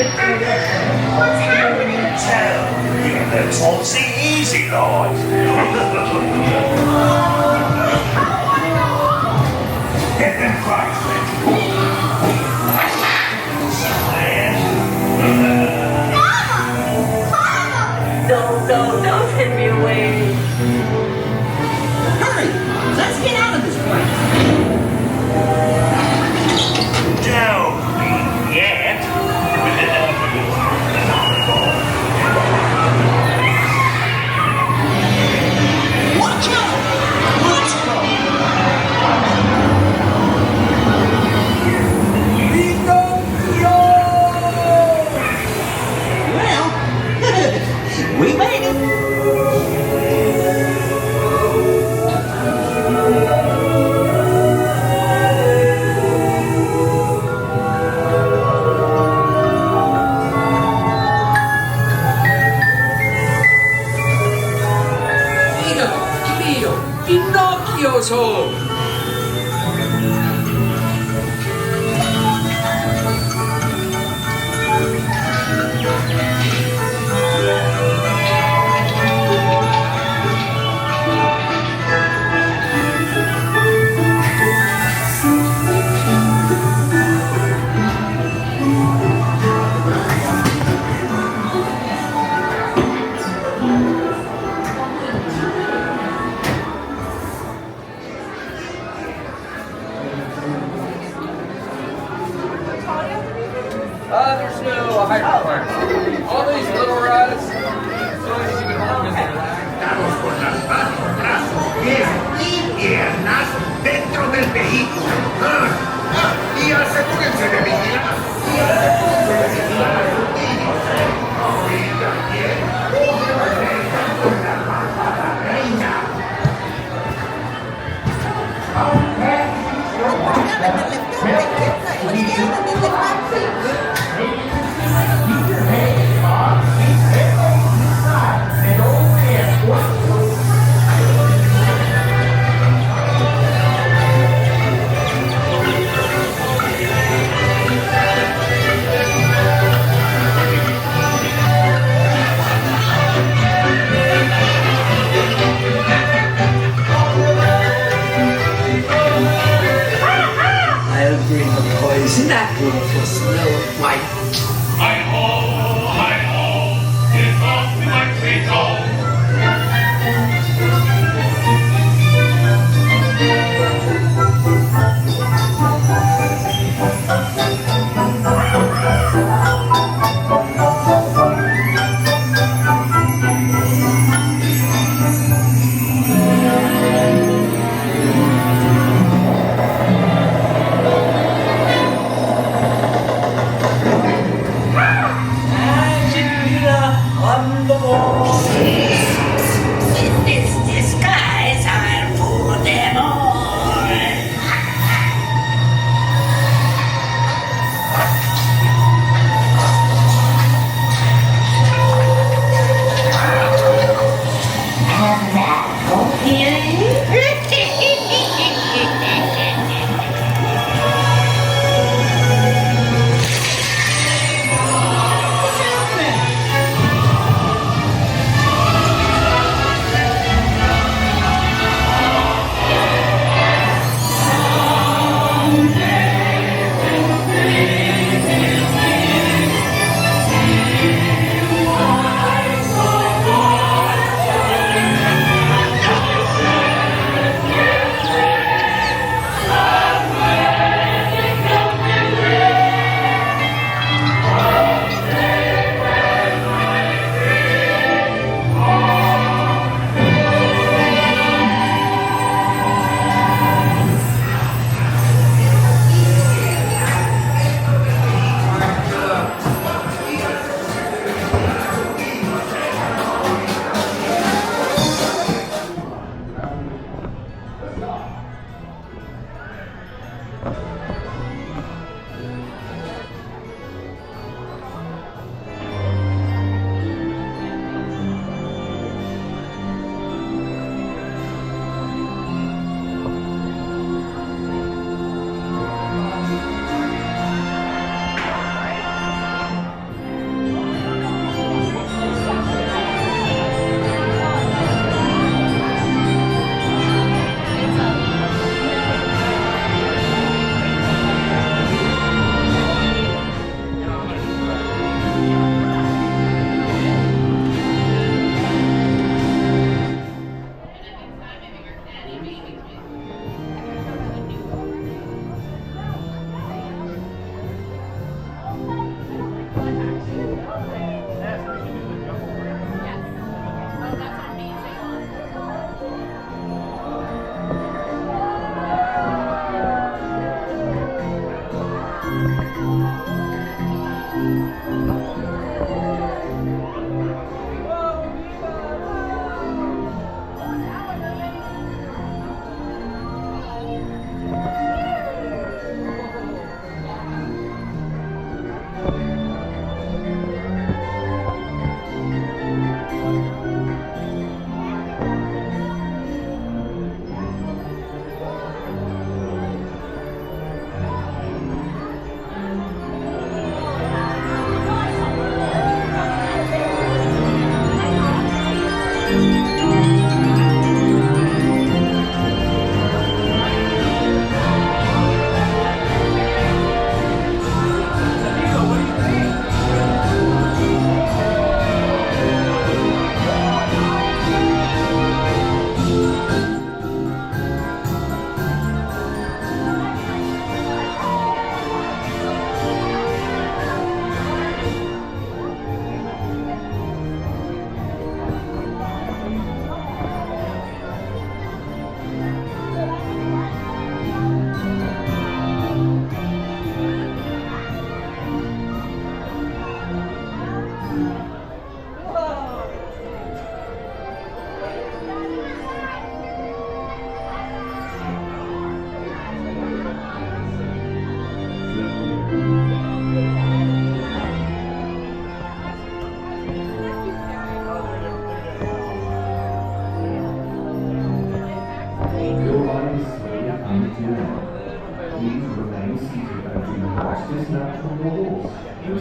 What's happening? Let's all see easy, Lord. Get them right. Don't send me away. Hurry! Let's get out of this place. Don't leave yet. Watch out! Let's go! Pinocchio! Well, we made it! Pinocchio's home! There's no hyperpark. All these little rides, so you can hold in there. Piernas dentro del vehículo. Y asegúrense de vigilar. Isn't that beautiful, Snow White? Hi-ho, get off my tail. On the wall.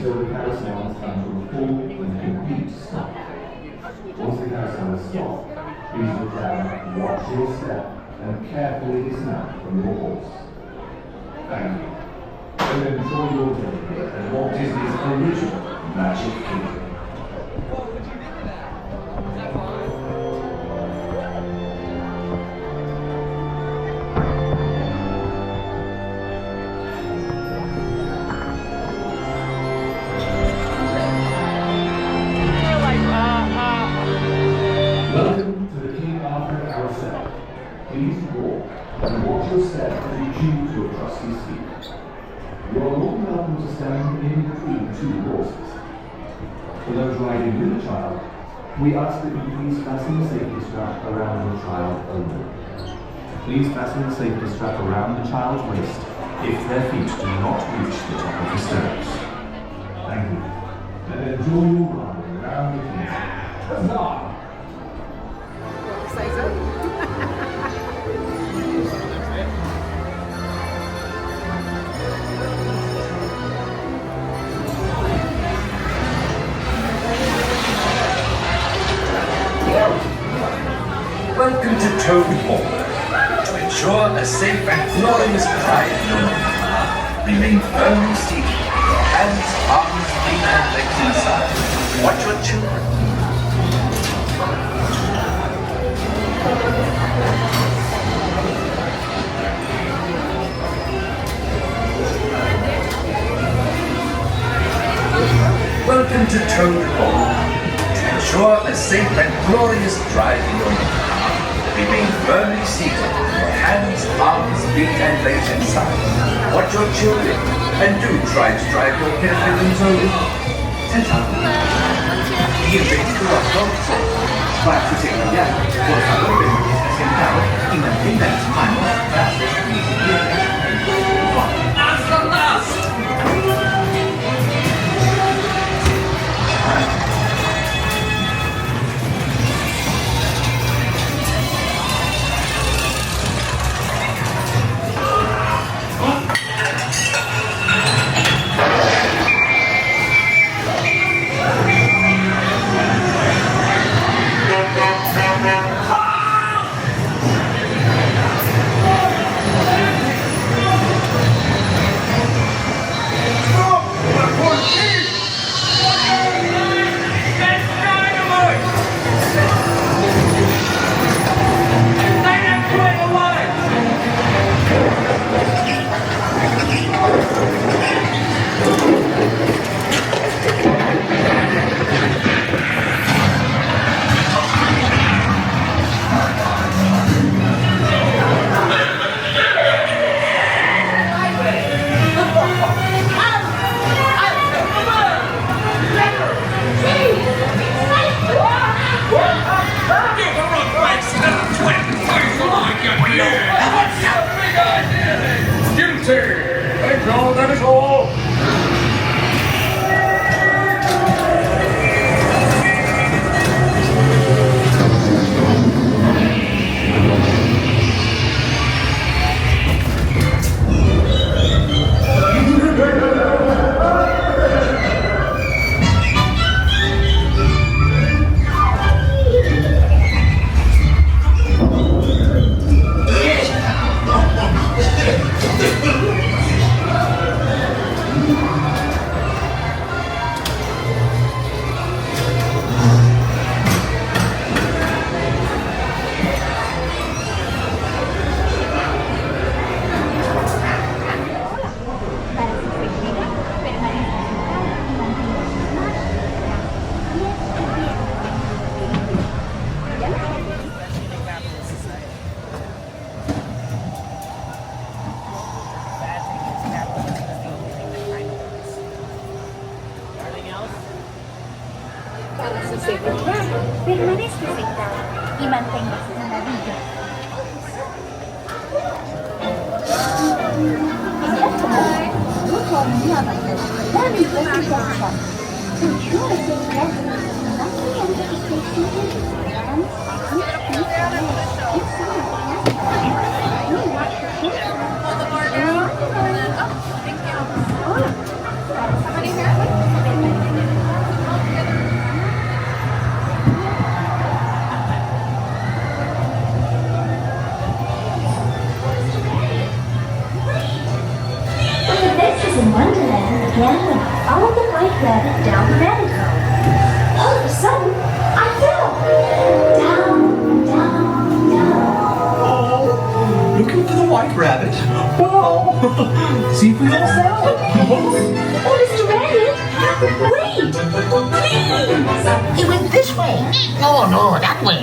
until the carousel has come to a full and complete stop. Once the carousel is stopped, please look down, watch your step, and carefully dismount from your horse. Thank you. And enjoy your day at Walt Disney's original Magic Kingdom. Welcome to the King Arthur Carousel. Please walk and watch your step as you choose your trusty steed. You are more than welcome to stand in between two horses. For those riding with a child, we ask that you please fasten the safety strap around your child only. Please fasten the safety strap around the child's waist if their feet do not reach the top of the stirrups. Thank you. And enjoy your ride around the kingdom. Huzzah! Welcome to Toon Hall. To ensure a safe and glorious ride in your own car, remain firmly seated, your hands, arms, feet, and legs inside. Watch your children. Welcome to Toon Hall. To ensure a safe and glorious drive in your own car, remain firmly seated, your hands, arms, feet, and legs inside. Watch your children, and do try to drive your careful and slowly. Direito a Falcon. Para su seguridad, por favor, permanezca sentado y mantenga las manos, brazos, pies y piernas en todo. ¡Astronautas! Permanezca sentado y manténgase en la villa. This is in Wonderland again when I followed the white rabbit down the rabbit hole. All of a sudden, I fell. Down, down, down. Oh, looking for the white rabbit. Wow. See for yourself. Oh, Mr. Rabbit, wait, please. It went this way. No, that way.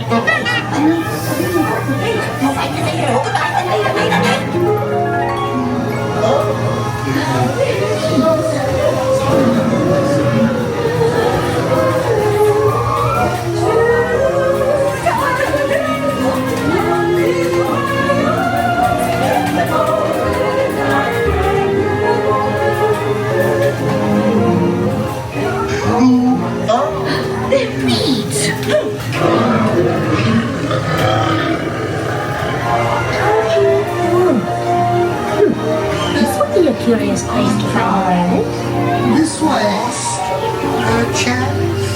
They're beads. This would be a curious place to find a rabbit. This way. Perchance.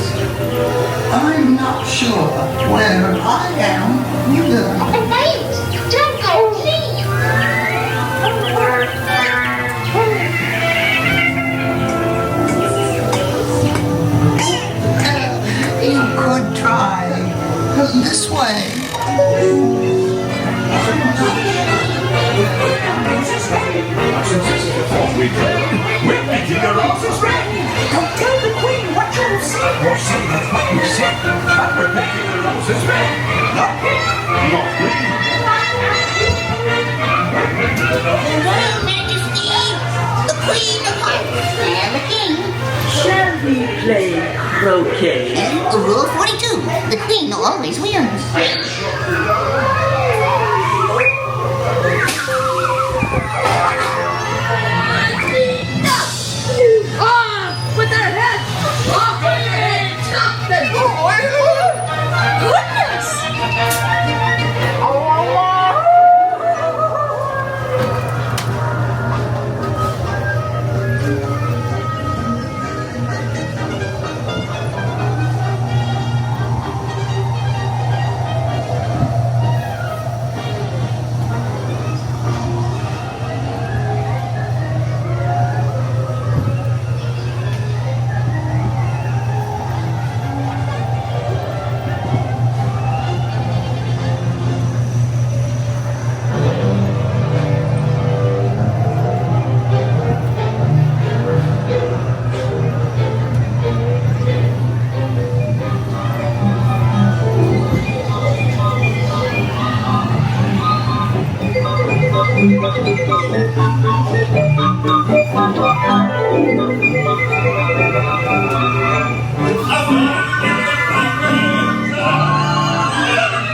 I'm not sure where I am either. Wait! Don't go, please! You could try this way. We're making the roses red! Don't tell the queen what you'll see! We'll see that's what you said, but we're making the roses red! Not green! Royal Majesty, the Queen of Hearts and the King. Shall we play croquet? Rule 42, the Queen always wins. With their heads! Off with their heads! Stop them! Goodness!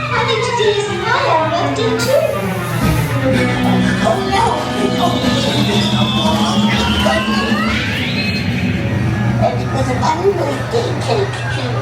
Having to do is higher will do too. It was an unbirthday cake, too.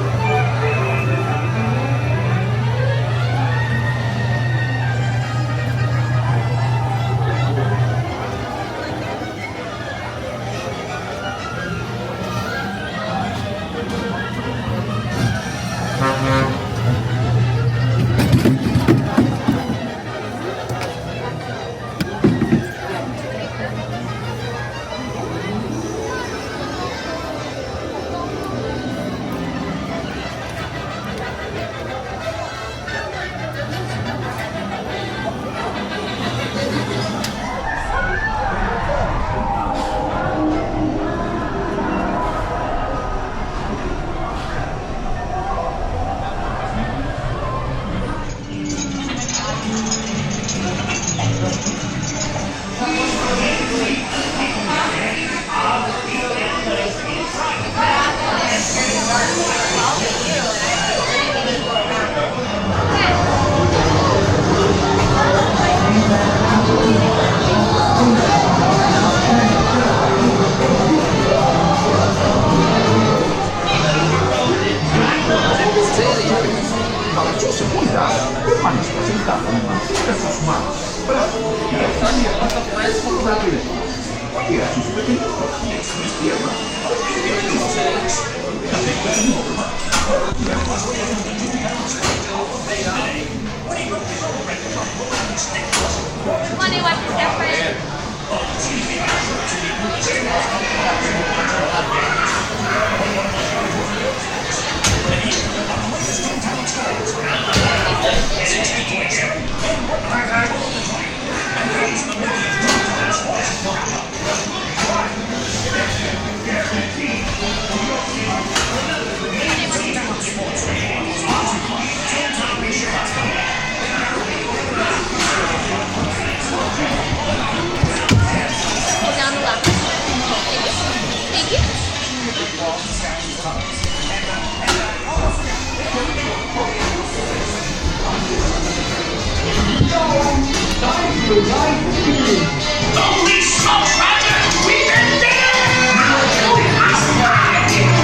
Money, what's different? Down the left. Thank you. Holy smokes, Roger! We've been there!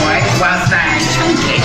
What was that chunky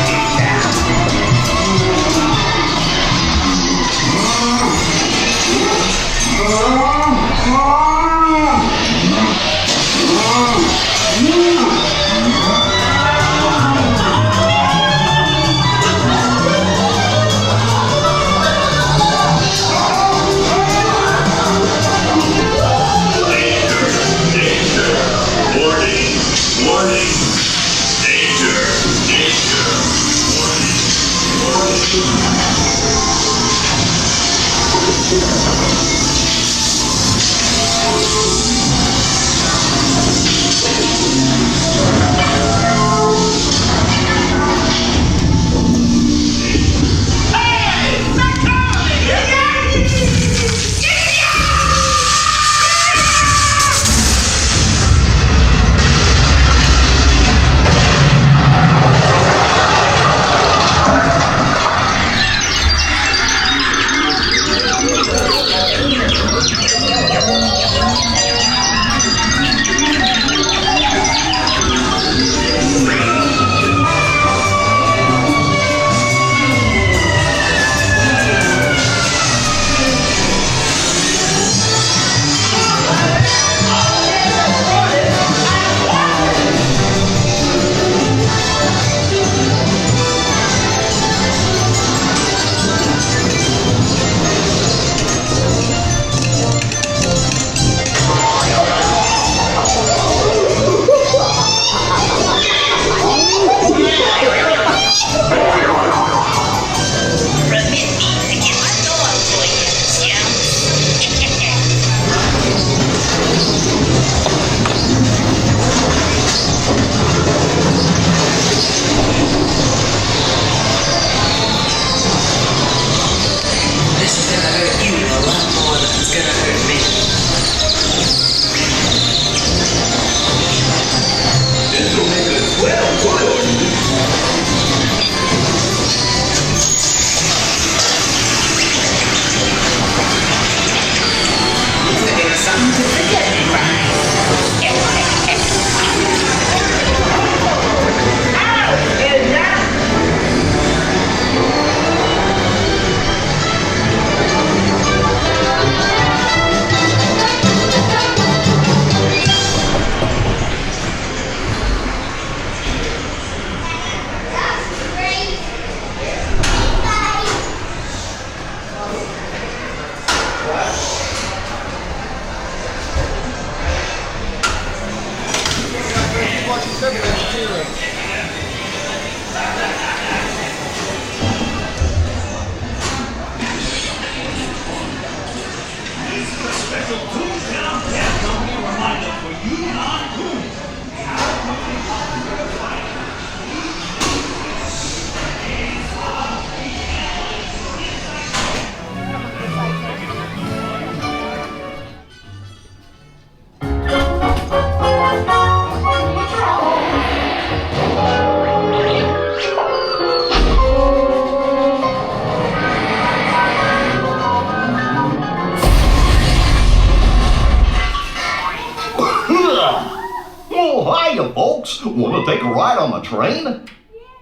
Hiya, folks. Want to take a ride on the train?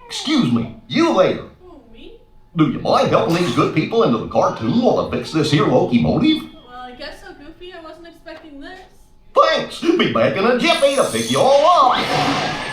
Excuse me, you there. Do you mind helping these good people into the cartoon while I fix this here locomotive? Well, I guess so, Goofy. I wasn't expecting this. Thanks. Be back in a jiffy to pick you all up.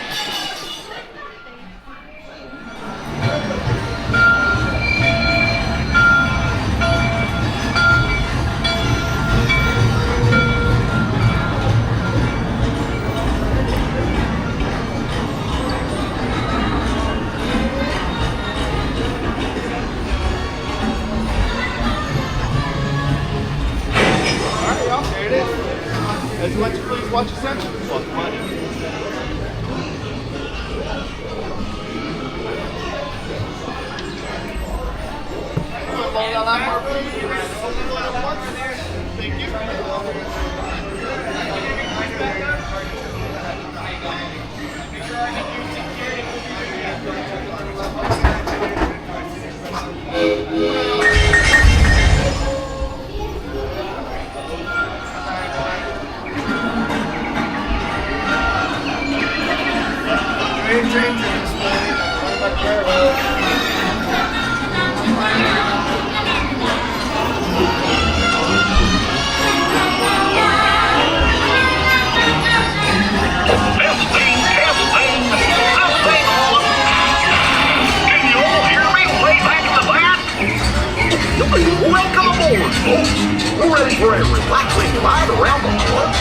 Welcome aboard, folks. We're ready for a relaxing ride around the park.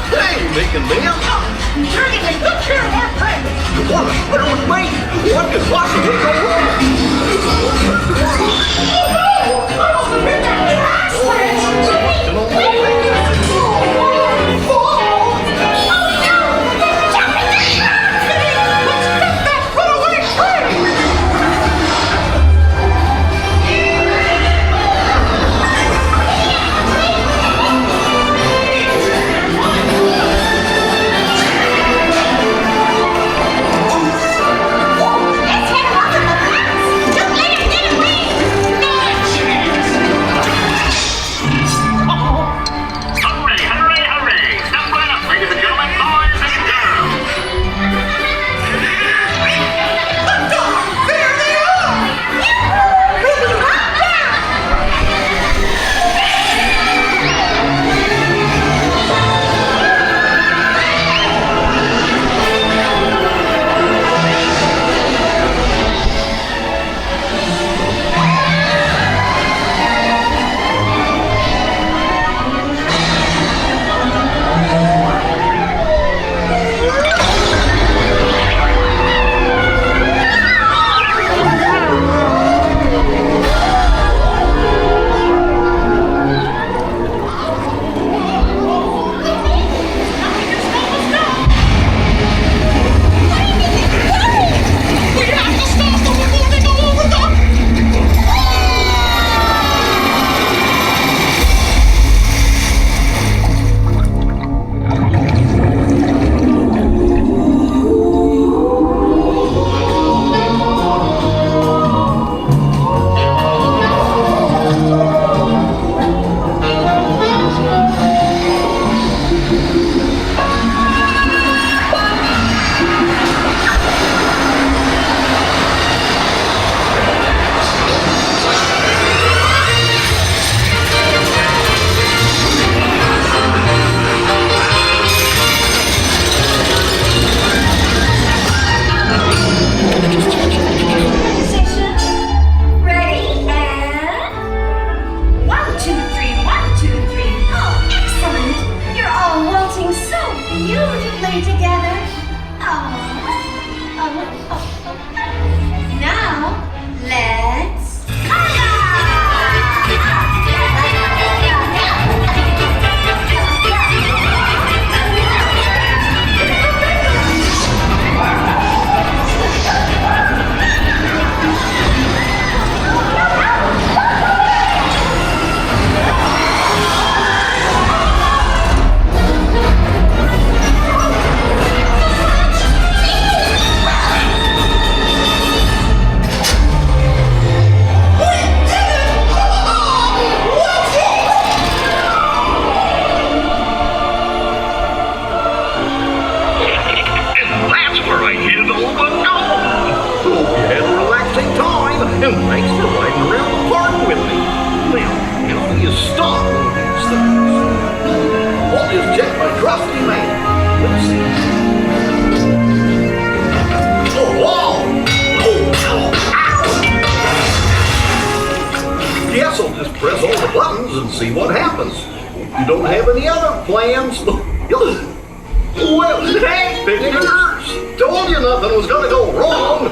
Hey, Mick and Mia. Sure getting a good share of our friends. What a bear with me. What could possibly go wrong? See what happens. You don't have any other plans? Well, hey, pictures! Told you nothing was gonna go wrong!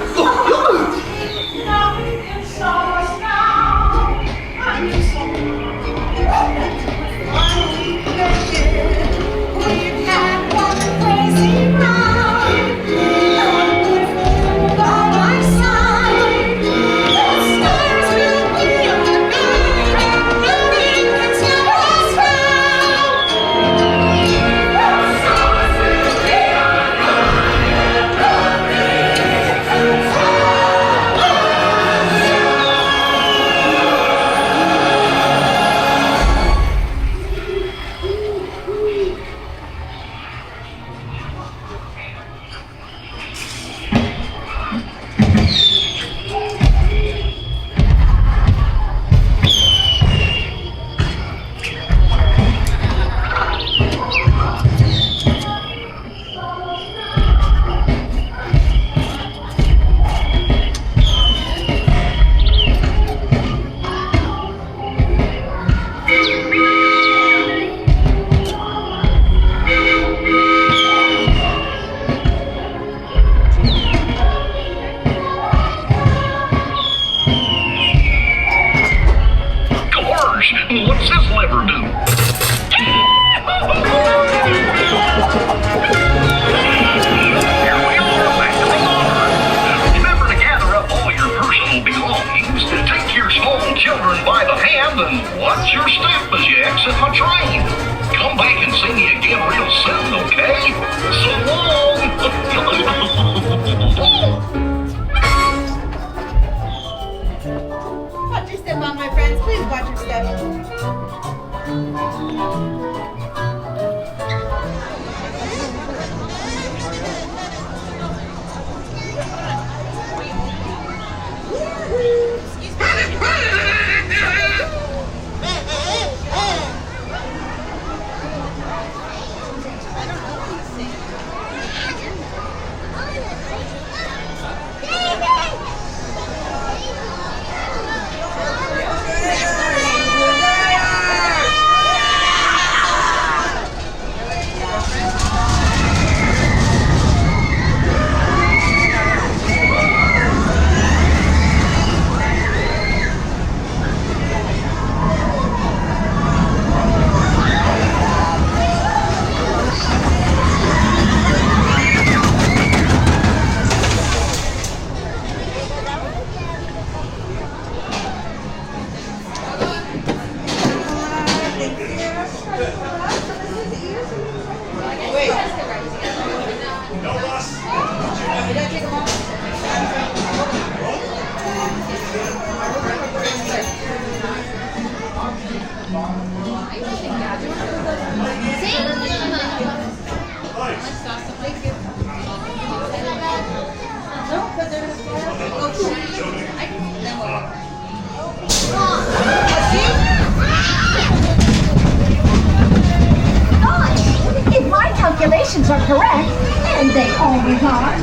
calculations are correct, and they always are.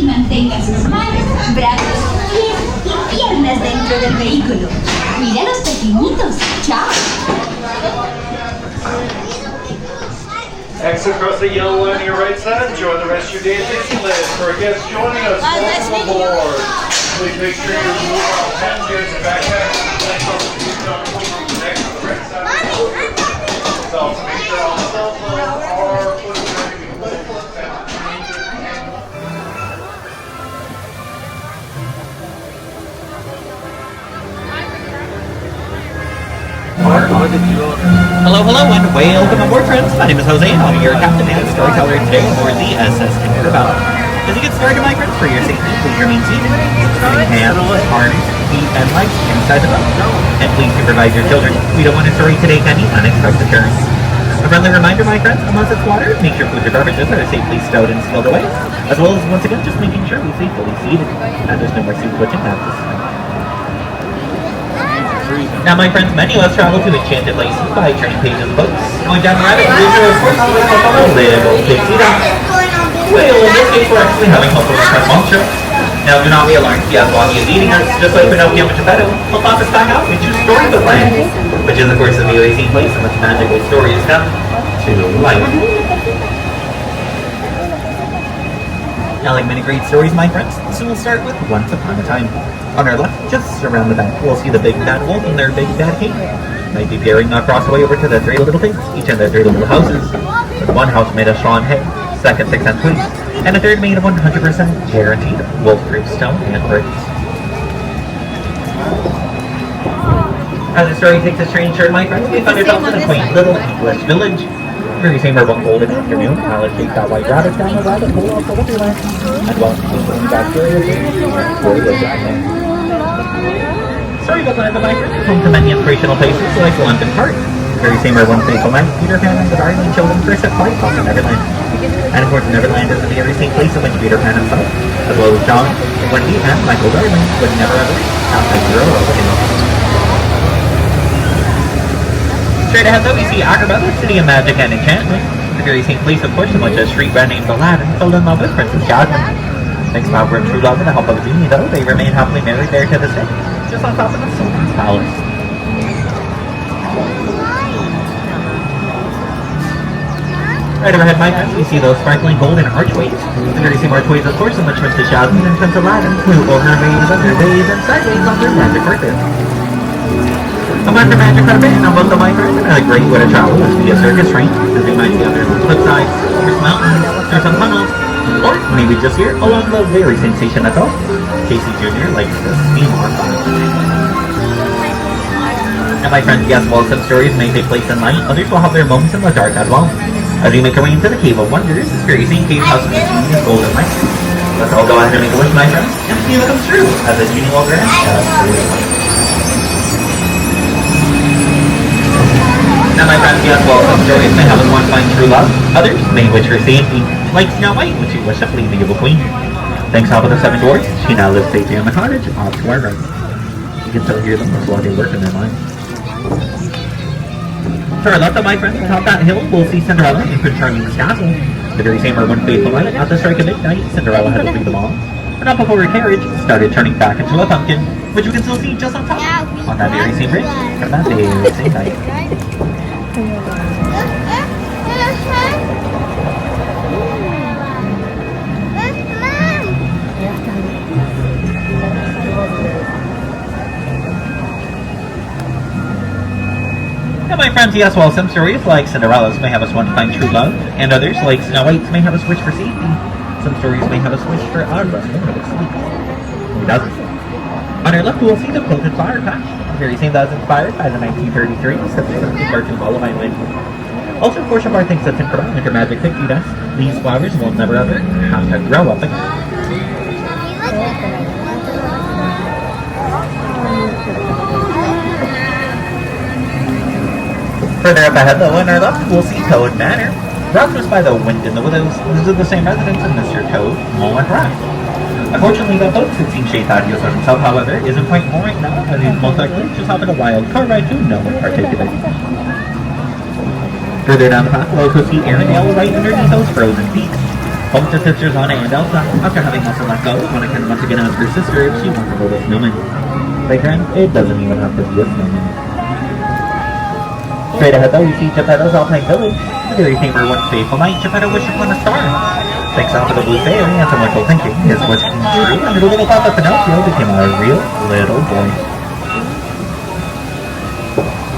Mantenga sus manos, brazos, pies y piernas dentro del vehículo. Mira a los pequeñitos. Chao. Exit across the yellow line on your right side. Enjoy the rest of your day at Disneyland. For our guests joining us, welcome aboard. Please make sure you remove all passengers and backpacks. Next on the right side. So make sure all the cell phones are put away. Hello, and welcome aboard, friends. My name is Jose, and I'll be your captain and storyteller today aboard the SS Canal. As you get started, my friends, for your safety, please remain seated. Hands, arms, feet, and legs inside the boat. And please supervise your children. We don't want a story to take any unexpected turns. A friendly reminder, my friends, unless it's water, make sure food or beverages are safely stowed and sealed away. As well as, once again, just making sure we stay fully seated. And there's no more seat switching at this time. Now, my friends, many of us travel to enchanted places by turning pages of books. Going down the rabbit trail, of course, we like a little pixie dot. Well, in this case, we're actually having help with our monster. Now, do not be alarmed. Yes, while he is eating us, just like Pinocchio and Geppetto, he'll pop us back out into Storybook Land, which is, of course, the amazing place in which magical stories come to life. Now, like many great stories, my friends, so we'll start with Once Upon a Time. On our left, just around the back, we'll see the big bad wolf and their big bad king. Might be peering across the way over to the three little pigs, each in their three little houses. With one house made of straw and hay, second 6 cent twigs, and a third made of 100% guaranteed wolf-proof stone and bricks. As the story takes a strange turn, my friends, we find ourselves in a quaint little English village. Very same one golden afternoon, Alice takes that white rabbit down the rabbit hole of the Wonderland, and while she's back here, for the dragon. Storybook Land, my friends, home to many inspirational places like London Park. Very same one faithful man, Peter Pan and the darling children first set flight off to Neverland. And of course, Neverland is the very same place in which Peter Pan himself, as well as John, Wendy, and Michael Darling, would never ever have a hero again. Straight ahead though, we see Agrabah, city of magic and enchantment. The very same place, of course, in which a street rat named Aladdin fell in love with Princess Jasmine. Thanks to our true love and the help of Winnie, though, they remain happily married there to this day, just on top of the Sultan's palace. Right overhead, my friends, we see those sparkling golden archways. The very same archways, of course, in which Princess Jasmine and Prince Aladdin flew over waves, under waves, and sideways on their magic carpet. A master magic carpet and both of my friends, and a great way to travel is via Circus train, as they might be on their cliffsides, over some mountains, through some tunnels, or maybe just here along the very sensation that's all. Casey Jr. likes to steam on fire. And my friends, yes, while some stories may take place in light, others will have their moments in the dark as well. As we make our way into the Cave of Wonders, this very same cave house is the genius golden light. Let's all go ahead and make a wish, my friends, and see if it comes true, as the genie will grant us. Now, my friends, yes, well, some stories may have us one find true love, others may wish for safety, like Snow White, when she wished to flee the evil queen. Thanks to all of the 7 dwarfs, she now lives safely in the cottage, off to our right. You can still hear them while they work in their minds. To our left, my friends, atop that hill, we'll see Cinderella in Prince Charming's castle. The very same one faithful night, at the strike of midnight, Cinderella had to leave them all. And not before her carriage started turning back into a pumpkin, which we can still see just on top, on that very same bridge, from that very same night. Now, my friends, yes, while some stories like Cinderella's may have us want to find true love, and others like Snow White's may have us wish for safety, some stories may have us wish for our rest moment of sleep. Who doesn't? On our left, we will see the quilted flower patch. the very scene that was inspired by the 1933 Simpsons cartoon Lullaby line. Also, a portion of our things that's in with your magic pixie dust. These flowers will never ever have to grow up again. Further up ahead, though, on our left, we'll see Toad Manor. Brought to us by the wind and the willows, these are the same residents of Mr. Toad, Mole, and Rat. Unfortunately, the boat that seems shaped out of himself, however, isn't quite more right now, as he's most likely just having a wild car ride to no one particular. Further down the path, we'll also see Arendelle right underneath those frozen peaks. Home to sisters Anna and Elsa, after having also let go, Anna can once again ask her sister if she wants to build a snowman. They can, it doesn't even have to be a snowman. Straight ahead though, we see Geppetto's Alpine Village. The very same where one fateful night, Geppetto wished upon a star. Thanks off of the blue fairy and some wishful thinking, his wish came true, and the little thought that Pinocchio became a real little boy.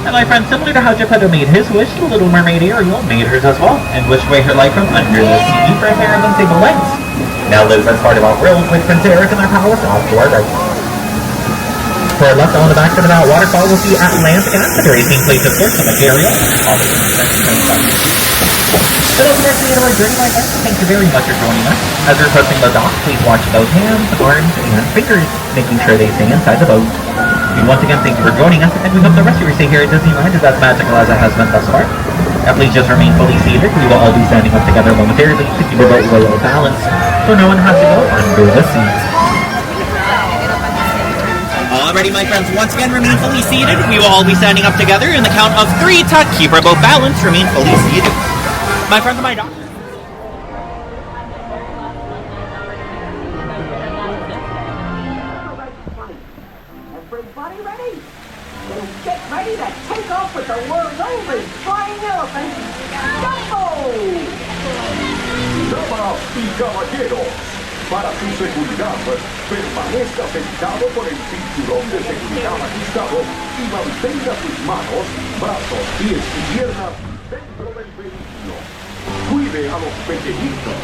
And my friend, similar to how Geppetto made his wish, the Little Mermaid Ariel made hers as well, and wished away her life from under the sea for a pair of unstable legs. Now lives as part of Outworld with Prince Eric in their palace off to our right. For our left on the back of the waterfall, we'll see Atlantica, the very same place of course, like Ariel, all the But over there at the end of our journey, my friends, thank you very much for joining us. As we're approaching the dock, please watch those hands, arms, and fingers, making sure they stay inside the boat. And once again, thank you for joining us, and we hope the rest of your stay here at Disneyland is as magical as it has been thus far. And please just remain fully seated. We will all be standing up together momentarily to keep your boat well balanced, so no one has to go under the seat. Alrighty, my friends, once again, remain fully seated. We will all be standing up together in the count of 3 to keep our boat balanced. Remain fully seated. My friends and my doctor. Everybody ready? Then get ready to take off with the world's oldest flying elephant, Dumbo! Damas y caballeros, para su seguridad, permanezca sentado con el cinturón de seguridad ajustado y mantenga sus manos, brazos, pies y piernas dentro del vehículo. Cuide a los pequeñitos.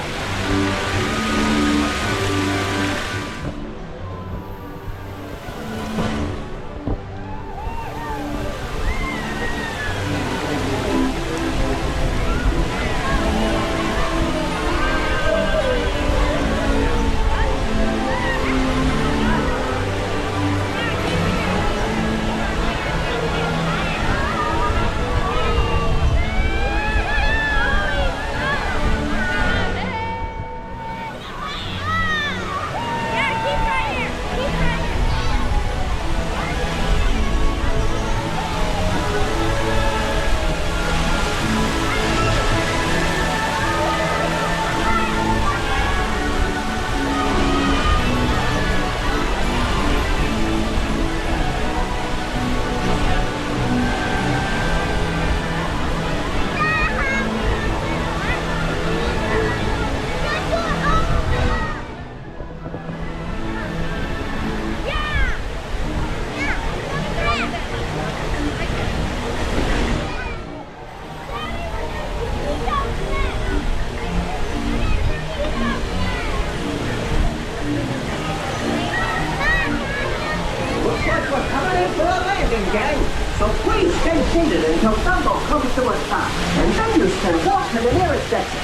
So please stay seated until Dumbo comes to a stop, and then you can walk to the nearest exit.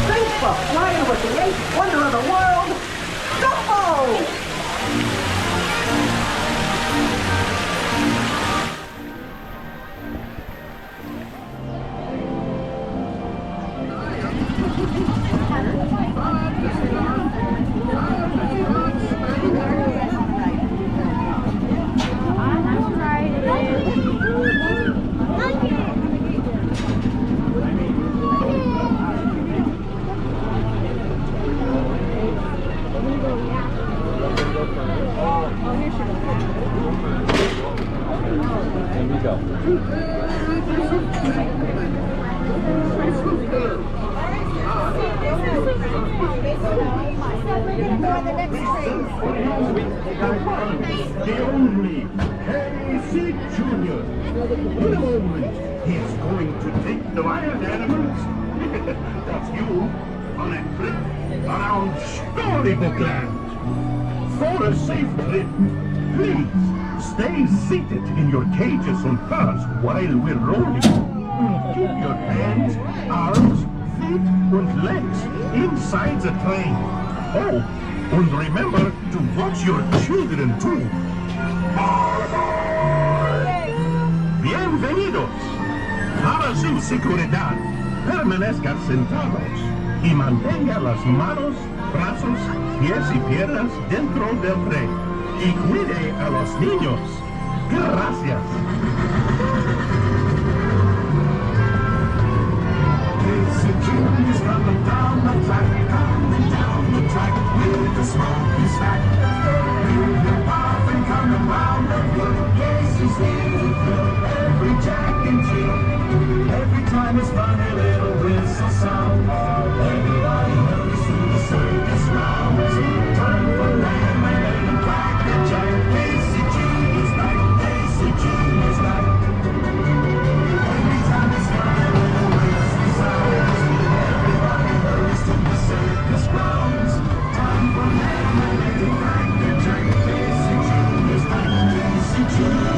Thanks for flying with the 8th wonder of the world, Dumbo! The only Harry Jr. In a moment, he's going to take the wild animals. That's you on a trip around Storybook Land. For a safe trip, please Stay seated in your cages on cars while we're rolling. Keep your hands, arms, feet, and legs inside the train. Oh, and remember to watch your children too. Bienvenidos. Para su seguridad, permanezca sentados y mantenga las manos, brazos, pies y piernas dentro del tren. Y cuide a los niños. Gracias. Casey June is coming down the track with a smoky stack. Moving off and coming round the hill. Casey's feeling good. Every Jack and Jill. Every time his funny little whistle sounds. Everybody knows who the circus rounds. Time for lamb and cracker jack. Casey June is back. Casey June is back. Every time his funny little whistle sounds. Everybody knows to the circus grounds. Time for lamb and cracker jack. Casey June is back. Casey June.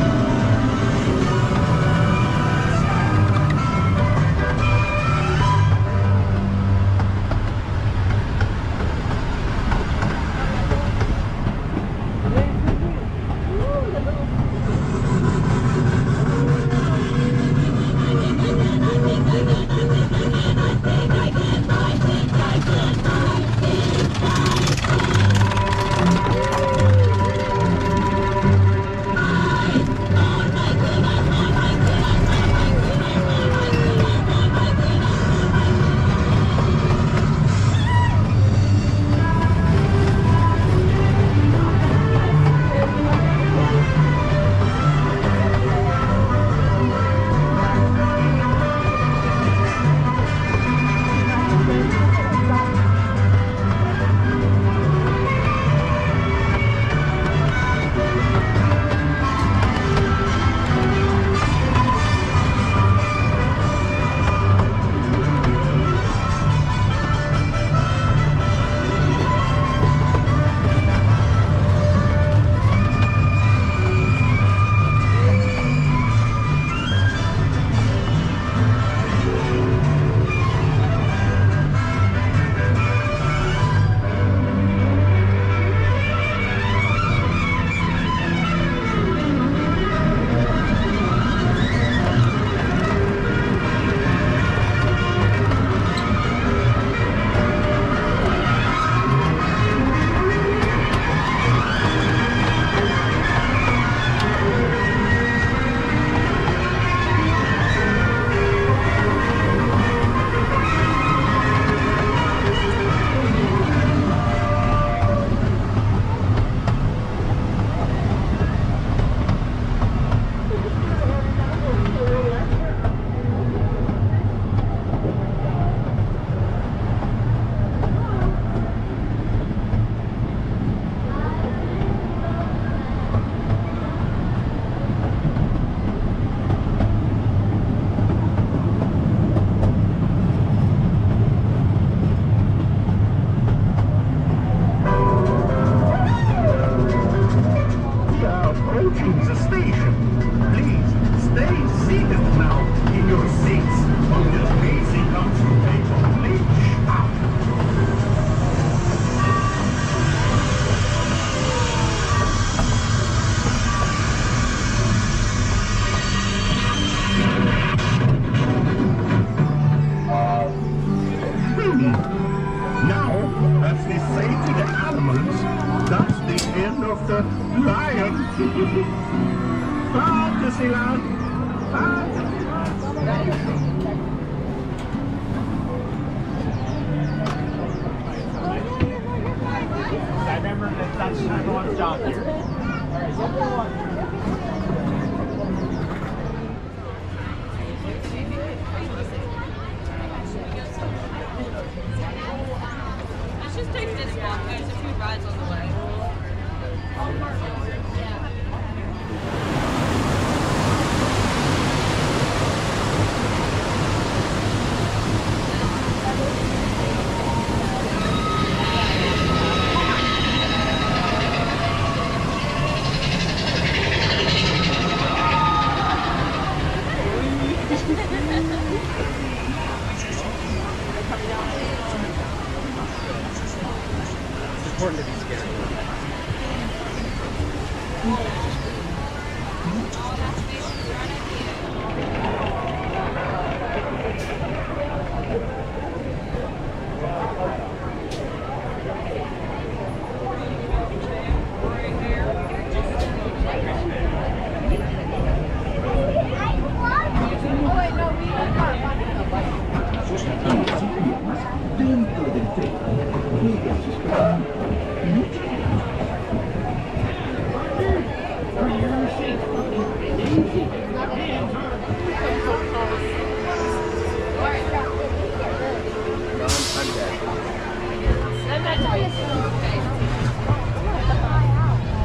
Let's just take this walk. There's a few rides on the way.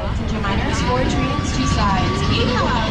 Passenger minors, 4 trains, 2 sides. Yeehaw!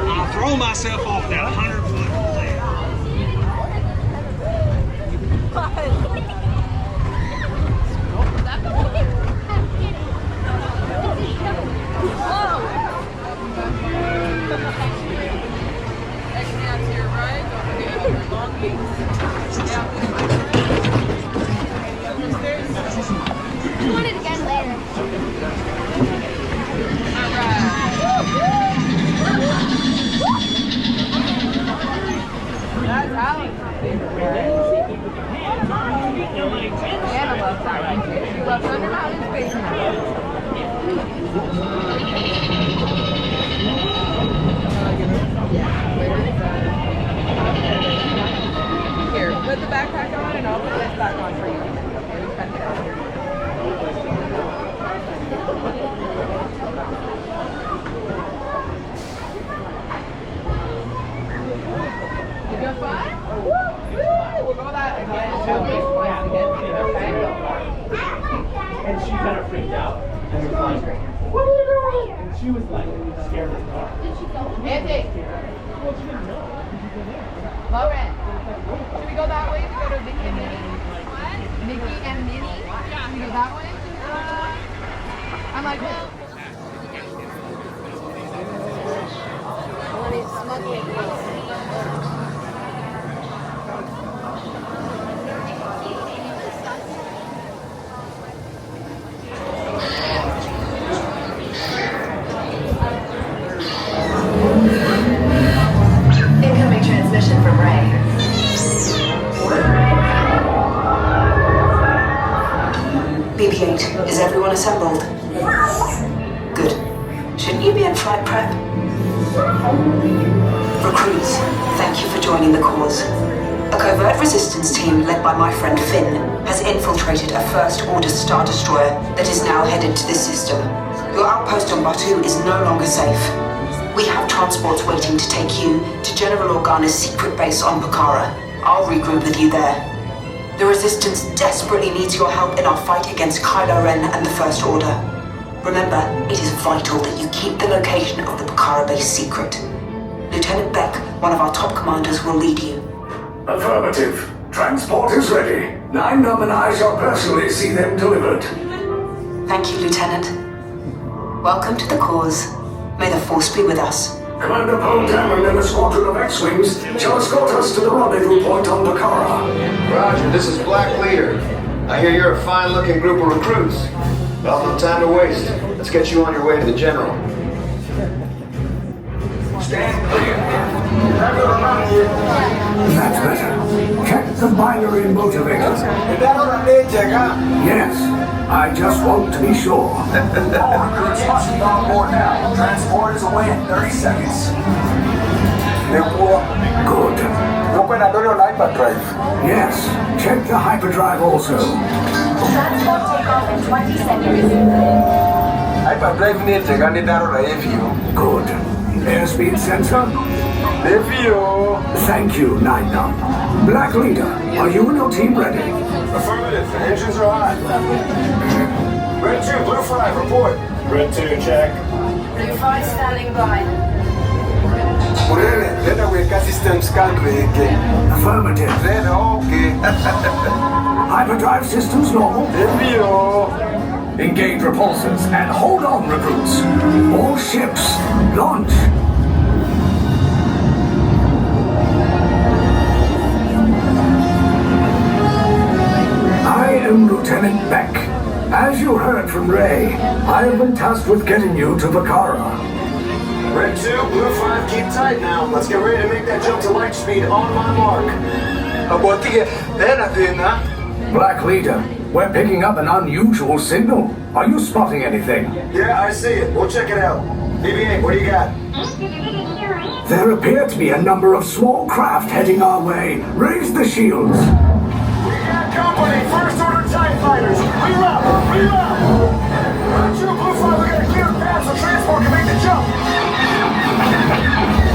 I'll throw myself off that 100-foot ledge. You want it again later. That's Alex's favorite part. Anna loves that one too. She loves Thunder Mountain and Space Mountain. Here, put the backpack on and I'll put this back on for you. You go fun? We'll go that again. Okay? And she kind of freaked out. And we were like, what are you doing? And she was like scared of the dark. Andy. Well, she didn't know. Lauren. Should we go that way to go to Mickey and Minnie? Mickey and Minnie? Should we go that way? I'm like, well. Incoming transmission. transmission from Ray. BB-8, is everyone assembled? Good. Shouldn't you be in flight prep? Recruits, thank you for joining the cause. A covert resistance team led by my friend Finn has infiltrated a First Order Star Destroyer that is now headed to this system. Your outpost on Bayou is no longer safe. We have transports waiting to take you to General Organa's secret base on Pucara. I'll regroup with you there. The Resistance desperately needs your help in our fight against Kylo Ren and the First Order. Remember, it is vital that you keep the location of the Pucara base secret. Lieutenant Beck, one of our top commanders, will lead you. Affirmative. Transport is ready. 9-Num and I shall personally see them delivered. Thank you, Lieutenant. Welcome to the cause. May the Force be with us. Commander Poe Dameron and a squadron of X-Wings shall escort us to the rendezvous point on Pucara. Roger, this is Black Leader. I hear you're a fine-looking group of recruits. Well, no time to waste. Let's get you on your way to the General. Stand clear. That's better. Check the binary motivators. Yes. I just want to be sure. All recruits must be on board now. Transport is away in 30 seconds. Good. Hyperdrive. Yes. Check the hyperdrive also. Transport takeoff in 20 seconds. Hyperdrive needs to run it out of Good. Airspeed sensor? Thank you, 9-Num. Black Leader, are you and your team ready? Affirmative. The engines are hot. Red 2, Blue 5, report. Red 2, check. Blue 5 standing by. System scan Affirmative. Okay. Hyperdrive systems normal. Engage repulsors and hold on, recruits. All ships, launch. I am Lieutenant Beck. As you heard from Ray, I have been tasked with getting you to Pucara. Red 2, Blue 5, keep tight now. Let's get ready to make that jump to light speed on my mark. Black Leader, we're picking up an unusual signal. Are you spotting anything? Yeah, I see it. We'll check it out. BB-8, what do you got? There appear to be a number of small craft heading our way. Raise the shields. Company, First Order TIE Fighters! Reroute! Reroute! Red 2, Blue 5, we got a clear path so transport can make the jump!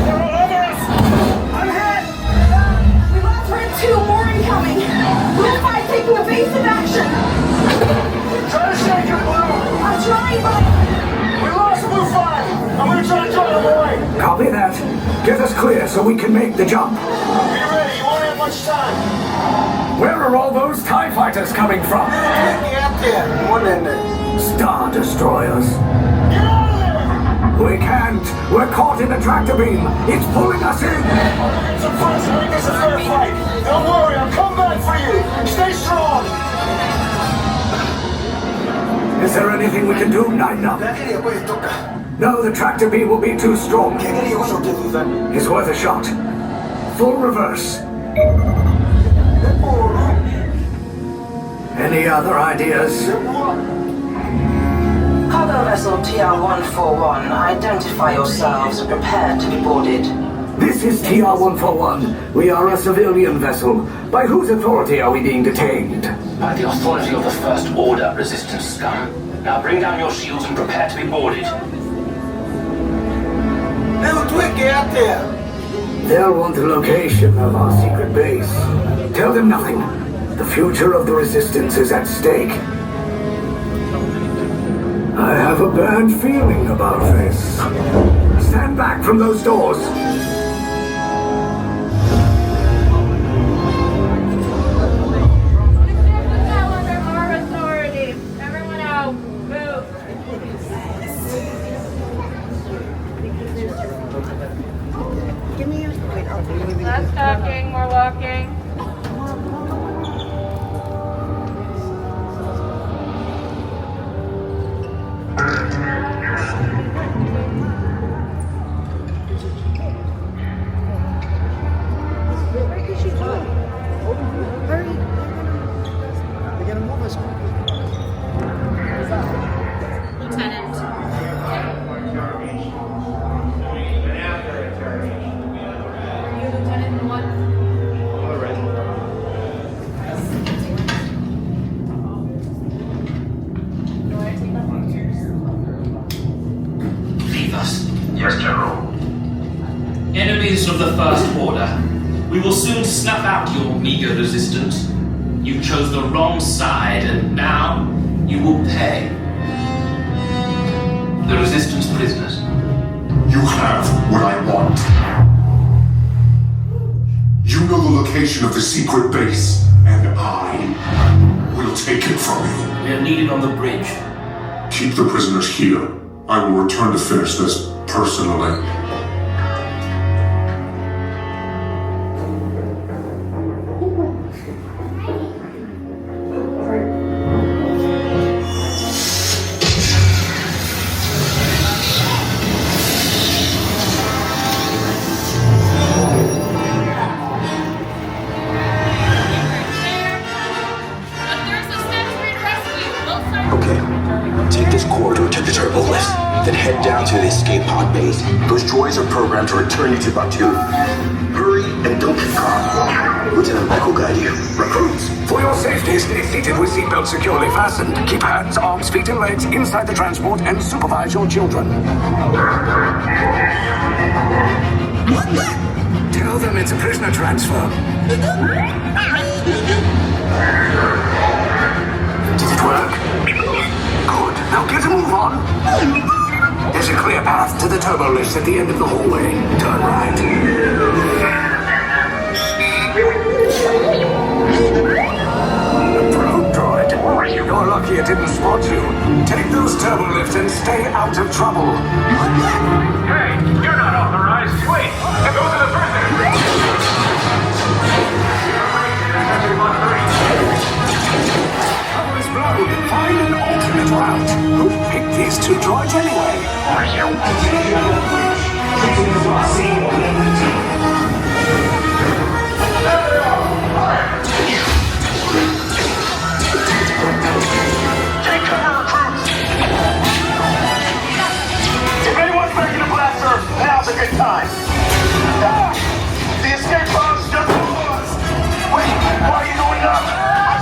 They're all over us! I'm hit! We lost Red 2, more incoming! Blue 5 taking evasive action! Try to shake it, Blue! I'm trying, but... We lost Blue 5! I'm gonna try to draw them away! Copy that. Get us clear so we can make the jump. Be ready, you won't have much time! Where are all those TIE fighters coming from? Star Destroyers. Get out of there! We can't. We're caught in a tractor beam. It's pulling us in. It's a first make this a fair fight. Don't worry, I'll come back for you. Stay strong. Is there anything we can do, 9-Num? No, the tractor beam will be too strong. It's worth a shot. Full reverse. Any other ideas? Cargo vessel TR-141, identify yourselves and prepare to be boarded. This is TR-141. We are a civilian vessel. By whose authority are we being detained? By the authority of the First Order, Resistance scum. Now bring down your shields and prepare to be boarded. They'll want the location of our secret base. Tell them nothing. The future of the Resistance is at stake. I have a bad feeling about this. Stand back from those doors. Less talking, more walking. Lieutenant. You lieutenant in what? Leave us. Yes, General. Enemies of the First Order, we will soon snuff out your meager resistance. You chose the wrong side, and now you will pay. The Resistance prisoners. You have what I want. You know the location of the secret base, and I will take it from you. We are needed on the bridge. Keep the prisoners here. I will return to finish this personally. Droids are programmed to return you to Bayou. Hurry and don't get caught. Lieutenant Beck will guide you. Recruits, for your safety, stay seated with seatbelts securely fastened. Keep hands, arms, feet, and legs inside the transport and supervise your children. Tell them it's a prisoner transfer. Did it work? Good. Now get a move on. There's a clear path to the turbo lifts at the end of the hallway. Turn right. A probe droid. You're lucky it didn't spot you. Take those turbo lifts and stay out of trouble. Hey, you're not authorized. Wait, and those are the prisoners. Cover is blown. Find an alternate route. Who picked these two droids anyway? Take cover, recruits! If anyone's making a blaster, now's a good time. The escape pod's just below us. Wait, why are you going up? I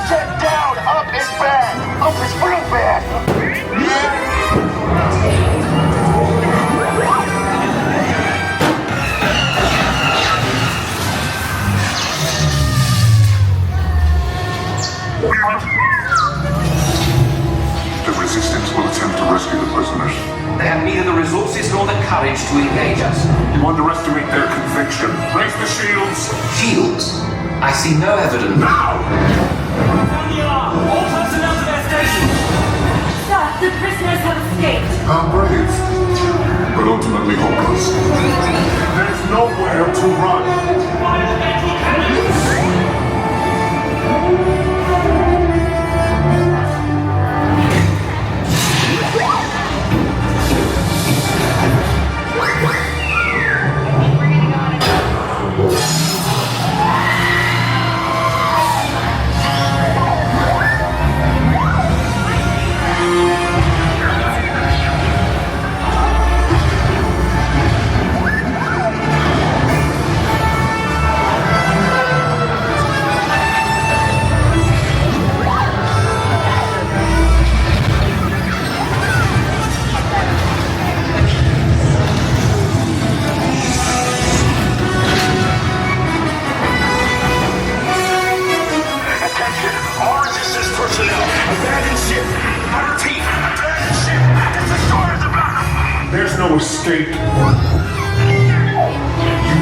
said down. Up is bad. Up is real bad. The Resistance will attempt to rescue the prisoners. They have neither the resources nor the courage to engage us. You underestimate their conviction. Raise the shields! Shields? I see no evidence. Now! All personnel to their stations! Sir, the prisoners have escaped. How brave, but ultimately hopeless. There's nowhere to run. There's no escape. You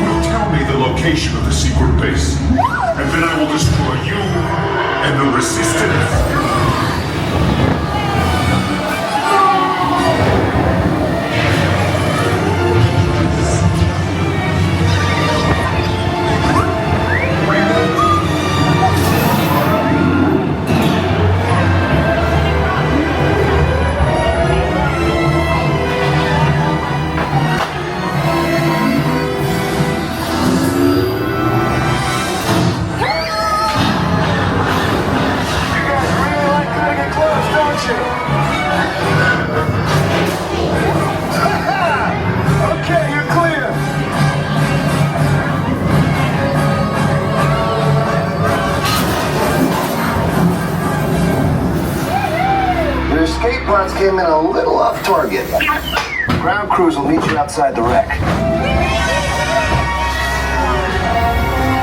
will tell me the location of the secret base, and then I will destroy you and the Resistance. You guys came in a little off target. Ground crews will meet you outside the wreck.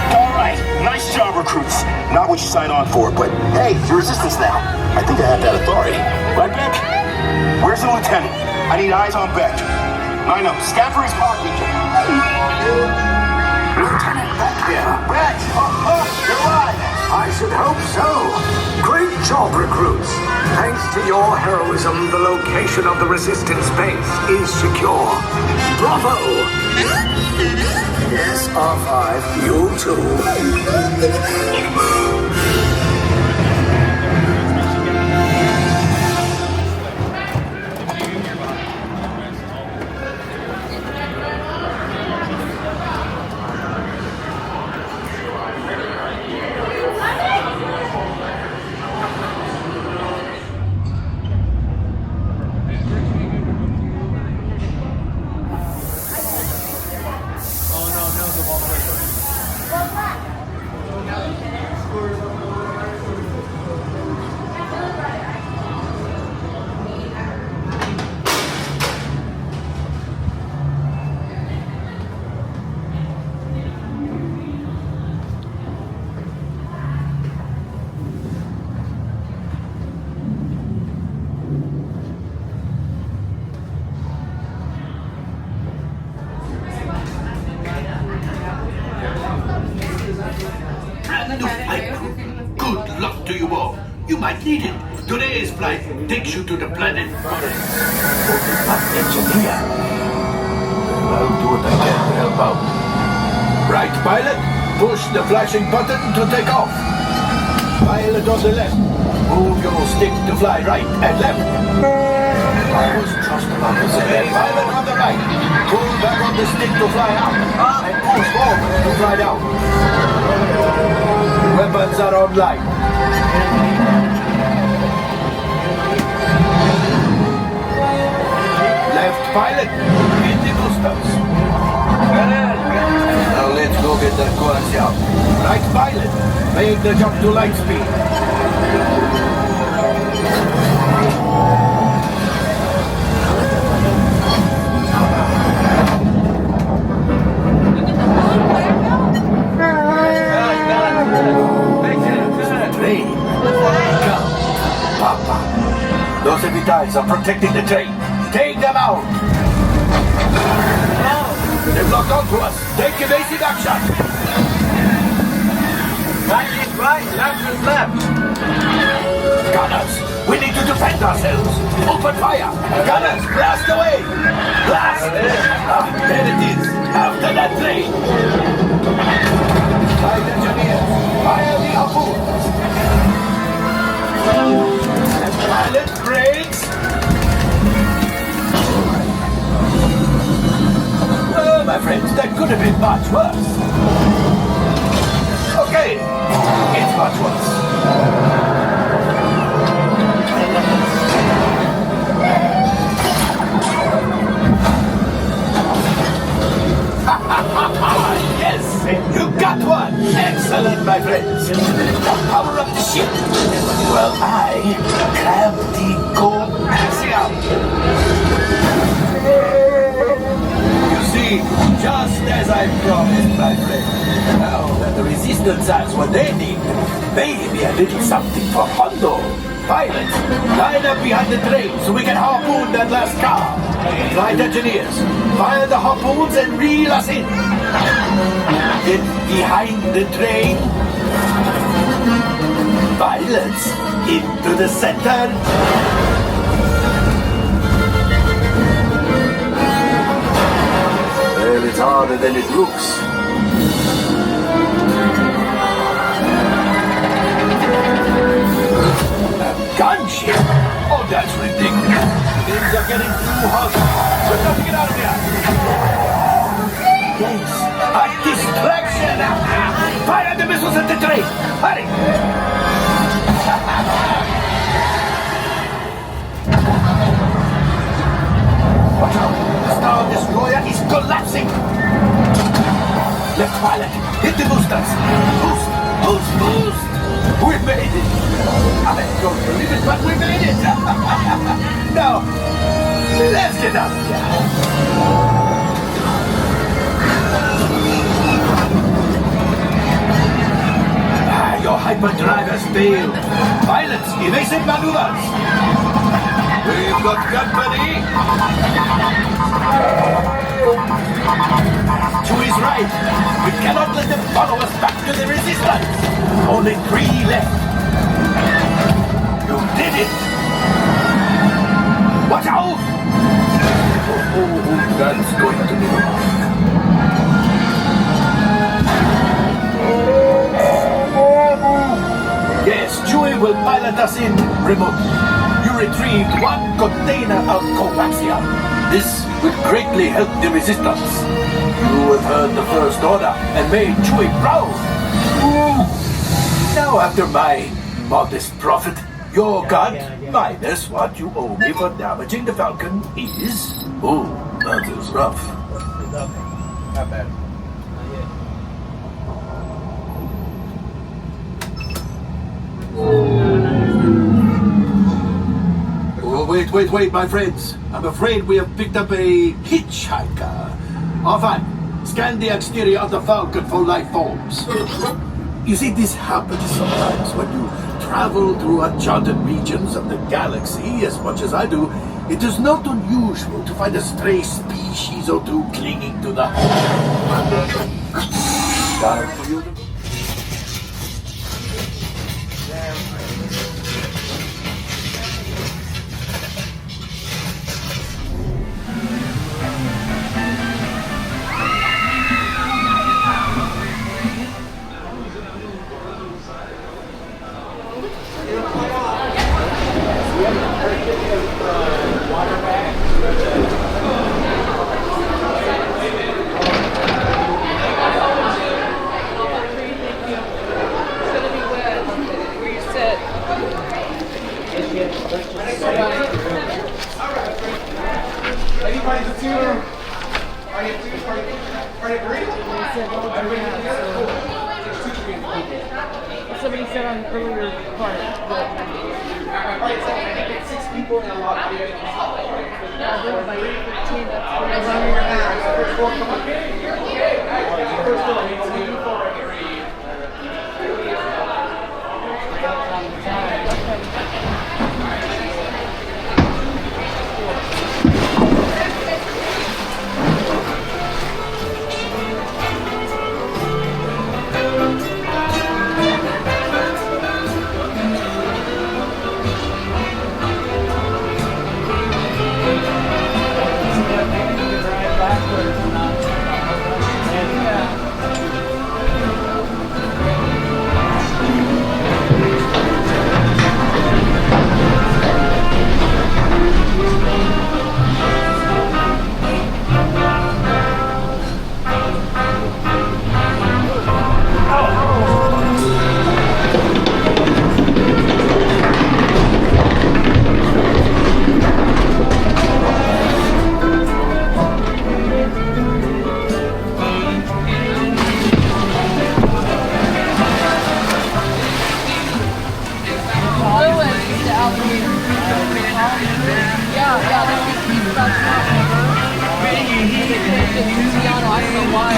All right, nice job, recruits. Not what you signed on for, but hey, you're resistance now. I think I have that authority. Right, Beck? Where's the lieutenant? I need eyes on Beck. I know, scan for his pod region. Lieutenant Beck here. Beck! You're alive! I should hope so. Great job, recruits. Thanks to your heroism, the location of the resistance base is secure. Bravo! Yes, R5, you too. Good luck to you all. You might need it. Today's flight takes you to the planet Forest. Engineer. I'll do what I can to help out. Right, pilot? Push the flashing button to take off. Pilot on the left. Move your stick to fly right and left. Always trust about this. Pilot on the right. Pull back on the stick to fly out. And push forward to fly down. Weapons are online. Left pilot, hit the boosters. Now let's go get that Carrousel. Right pilot, make the jump to light speed. Train. Come, Papa. Those heavy ties are protecting the train. Take them out! They've locked onto us! Take evasive action! Right is right, left is left. Gunners, we need to defend ourselves! Open fire! Gunners, blast away! Blast! There it is! After that train! Flight engineers, fire the harpoons! And pilot brakes! Oh, my friends, that could have been much worse. Okay, it's much worse. Yes, you got one. Excellent, my friends. Power up the ship. Well, I grab the coaxium. Just as I promised, my friend. Now that the resistance has what they need, maybe a little something for Hondo. Pilots, line up behind the train so we can harpoon that last car. Flight engineers, fire the harpoons and reel us in. Get behind the train. Pilots, into the center. Well, it's harder than it looks. A gunship? Oh, that's ridiculous. Things are getting too hot. We've got to get out of here. Yes, a distraction. Fire the missiles at the train. Hurry. Watch out. The Star Destroyer is collapsing. Left pilot, hit the boosters. Boost, boost, boost. We made it! I don't believe it, but we made it! Now, let's get out of here. Your hyperdrive has failed. Pilots, evasive maneuvers. We've got company. Chewie's right. We cannot let them follow us back to the resistance. Only 3 left. You did it. Watch out! Oh, that's going to be hard. Yes, Chewie will pilot us in remotely. You retrieved 1 container of coaxium. This will greatly help the resistance. You have heard the First Order and made Chewie proud. Ooh. Now, after my modest profit, your cut minus what you owe me for damaging the Falcon is... Oh, that is rough. Not bad. Oh, wait, my friends. I'm afraid we have picked up a hitchhiker. Oh, fine. Scan the exterior of the Falcon for life forms. You see, this happens sometimes when you travel through uncharted regions of the galaxy as much as I do. It is not unusual to find a stray species or two clinging to the... Time for you to... Somebody said on the earlier part that it's 6 people in a lot of by 8:15, that's running Tiana, I don't know why.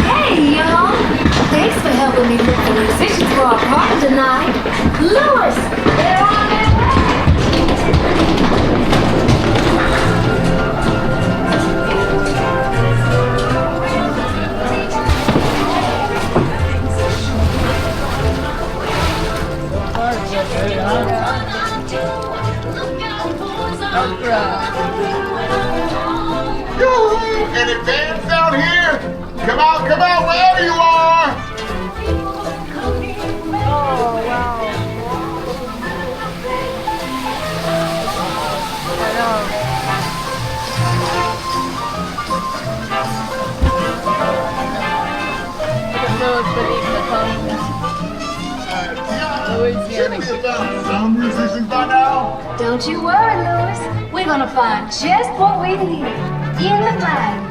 Hey, y'all! Thanks for helping me look for musicians for our party tonight. Louis, they're on their way! Yoo-hoo! Any fans out here? Come out, wherever you are! Oh, wow. I know. Look at those beneath the thumbs. Louisiana. Some musicians by now. Don't you worry, Louis. We we're gonna find just what we need in the bag.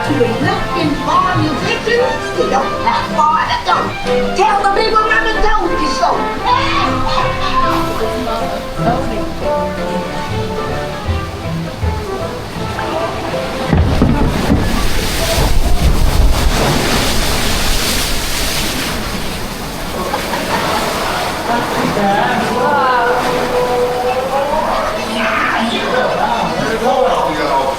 To the looking for musicians, you don't have far to go. Tell the people about the Donkey Show.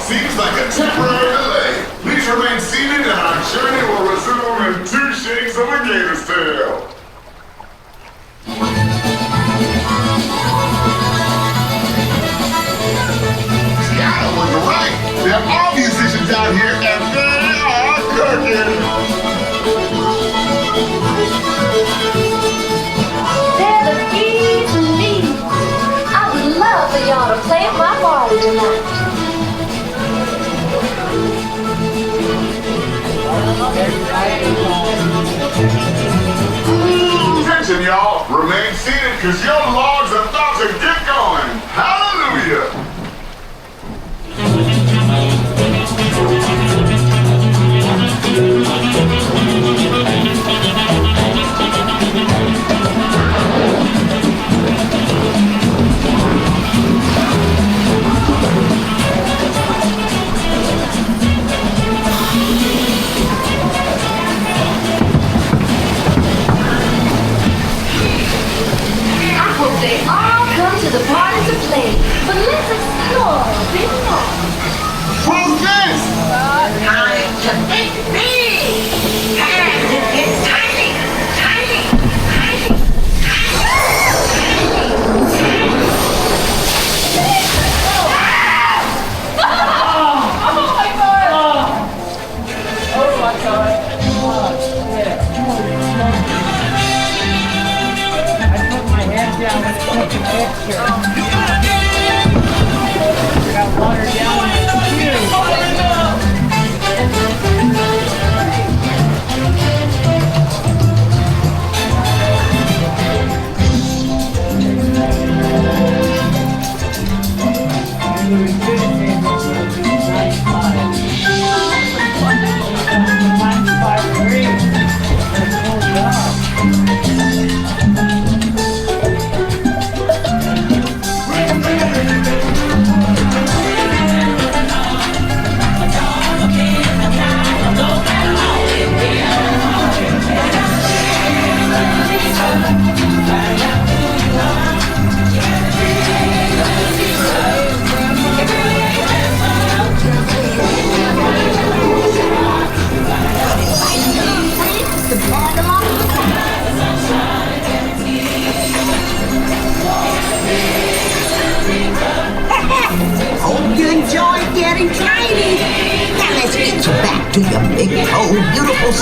Seems like a temporary delay. Please remain seated and our journey will resume in 2 shakes of a gator's tail. Tiana was right. There are musicians out here and they are cooking. They're the keys to me. I would love for y'all to play at my party tonight. Attention, y'all. Remain seated because your logs are about to get going. Hallelujah. They all come to the party to play, but let's explore a bit more. Who's this? Time to make me. And it's tiny, tiny, tiny, Got water down in the Hope you enjoy getting tiny. Now let's get you back to your big, old, beautiful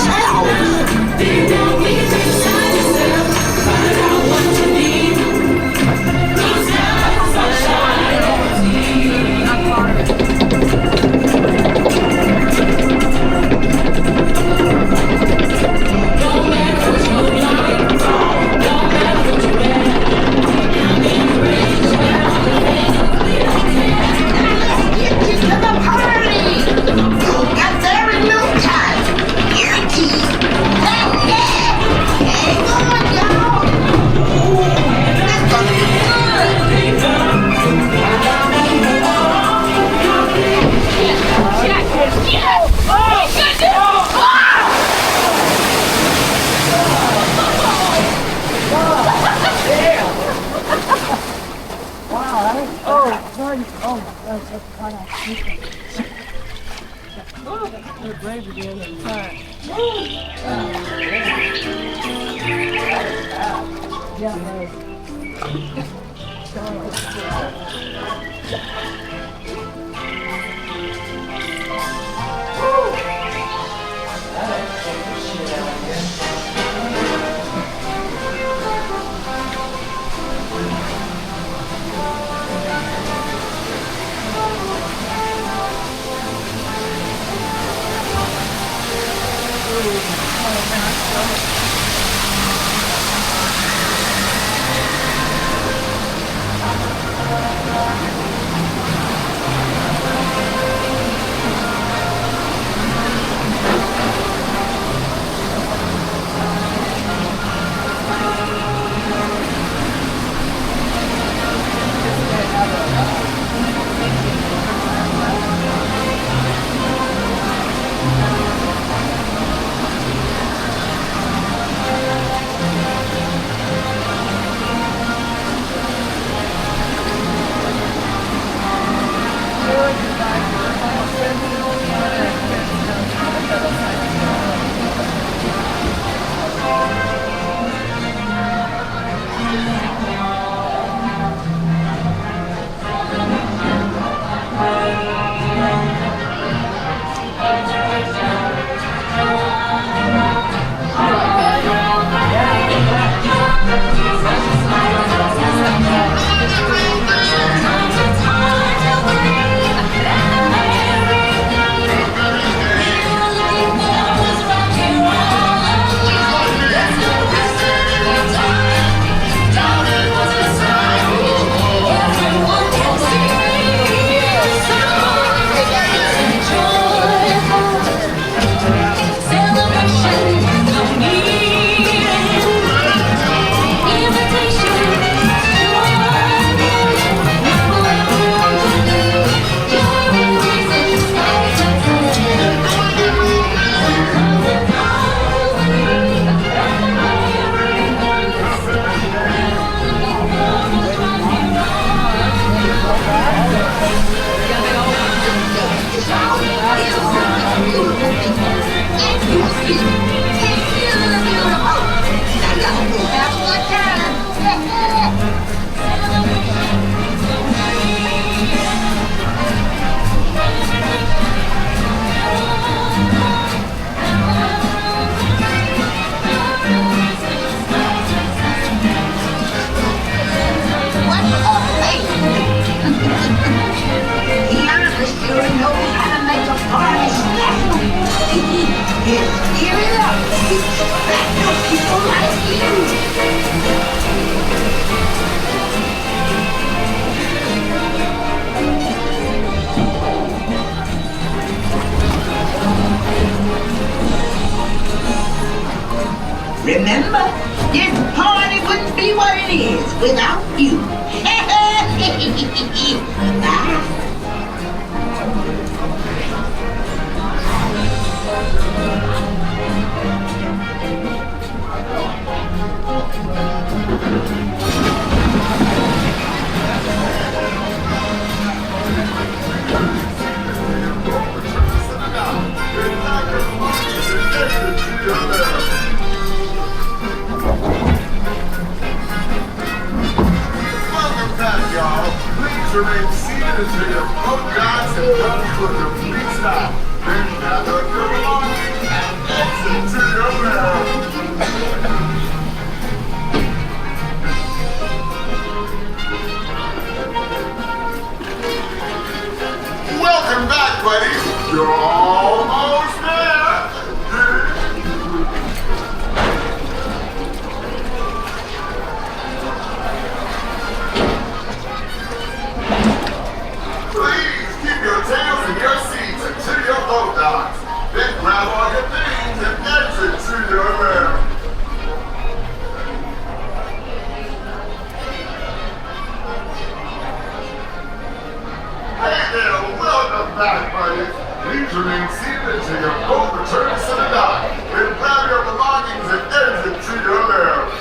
They're brave again this time. Remember, this party wouldn't be what it is without you. Bye. Remain seated until your boat guides have run to a complete stop. Then gather up your belongings and exit to your left. Welcome back, buddies. You're almost there. Tails in your seats and to your boat docks. Then grab all your things and exit to your left. Hey there, welcome back, buddies. Please remain seated until your boat returns to the dock. Then grab your belongings and exit to your left.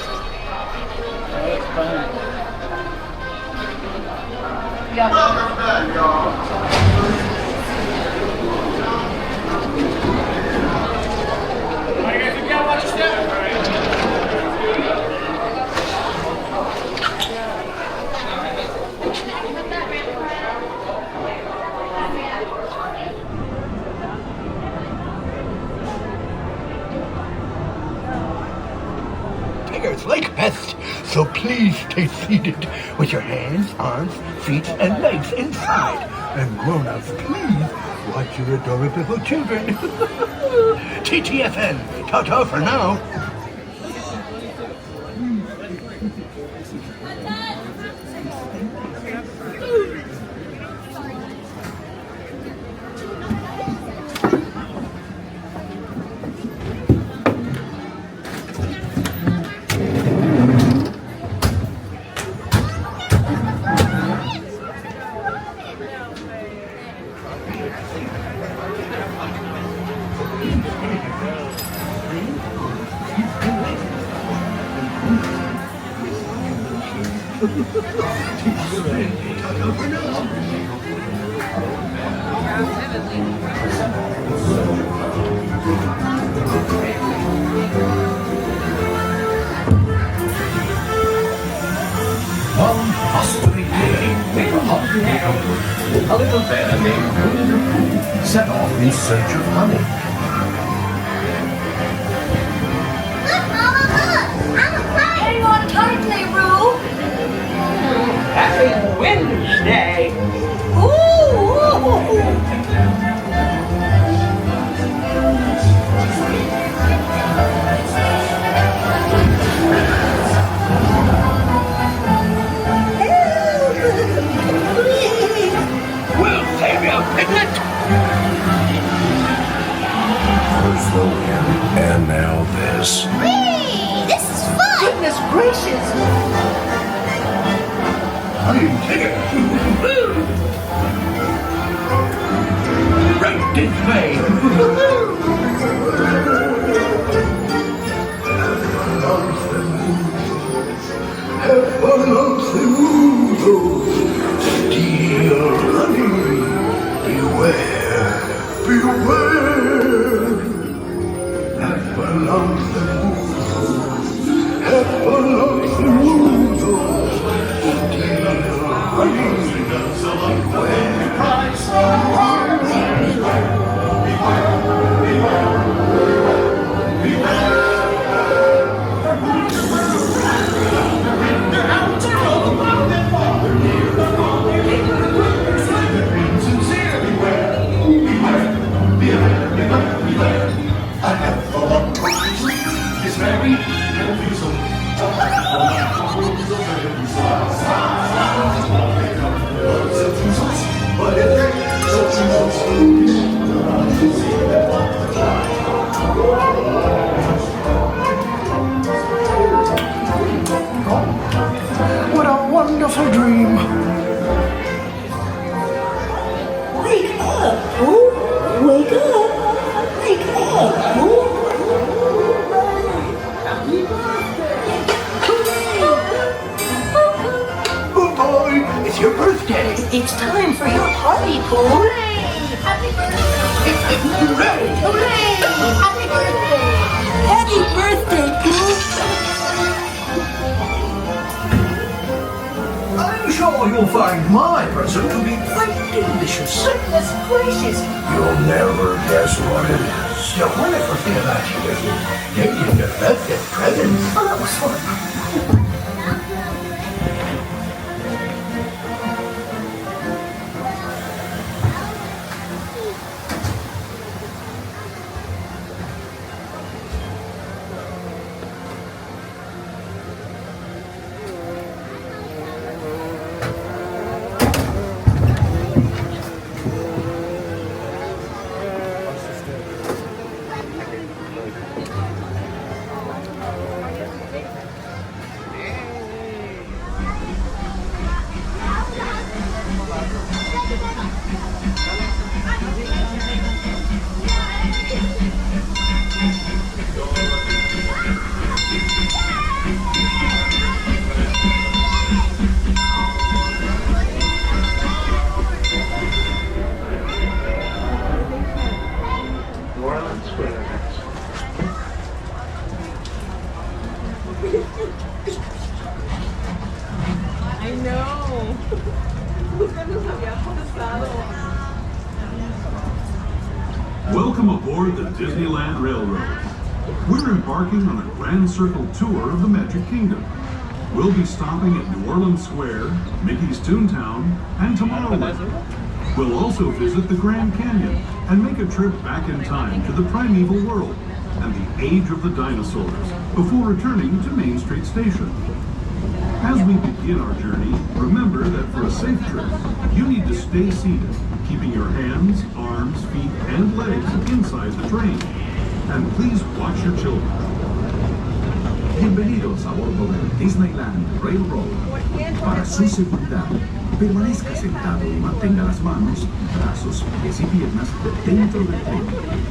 Welcome back, y'all. Tigers like best, so please stay seated with your hands, arms, feet, and legs inside. And grown-ups, please watch your adorable children. TTFN, ta-ta for now. hot potato wood, a little bear named Winnie set off in search of honey. Look, Mama, look! I'm a kite! Getting on a kite play, Roo! Happy Wednesday! We'll save you, Piglet! First the wind, and now this. Whee! This is fun! Goodness gracious! I'm Tigger! Right this way! Dear honey, beware, beware. What a wonderful dream. Wake up, Pooh! Wake up! Wake up, Pooh! Oh boy, it's your birthday. It's time for your party, Pooh! Hooray! Happy birthday! Hooray! Hooray! Happy birthday! Happy birthday, Pooh! I'm sure you'll find my present to be quite delicious. Goodness gracious! You'll never guess what it is. The wonderful thing about you is getting your birthday presents. Oh, that was fun. I know. Nunca nos había pasado. Welcome aboard the Disneyland Railroad. We're embarking on a grand circle tour of the Magic Kingdom. We'll be stopping at New Orleans Square, Mickey's Toontown, and Tomorrowland. We'll also visit the Grand Canyon and make a trip back in time to the primeval world and the age of the dinosaurs before returning to Main Street Station. As we begin our journey, remember that for a safe trip, you need to stay seated, keeping your hands, arms, feet, and legs inside the train. And please watch your children. Bienvenidos a bordo del Disneyland Railroad. Para su seguridad, permanezca sentado y mantenga las manos, brazos, pies y piernas dentro del tren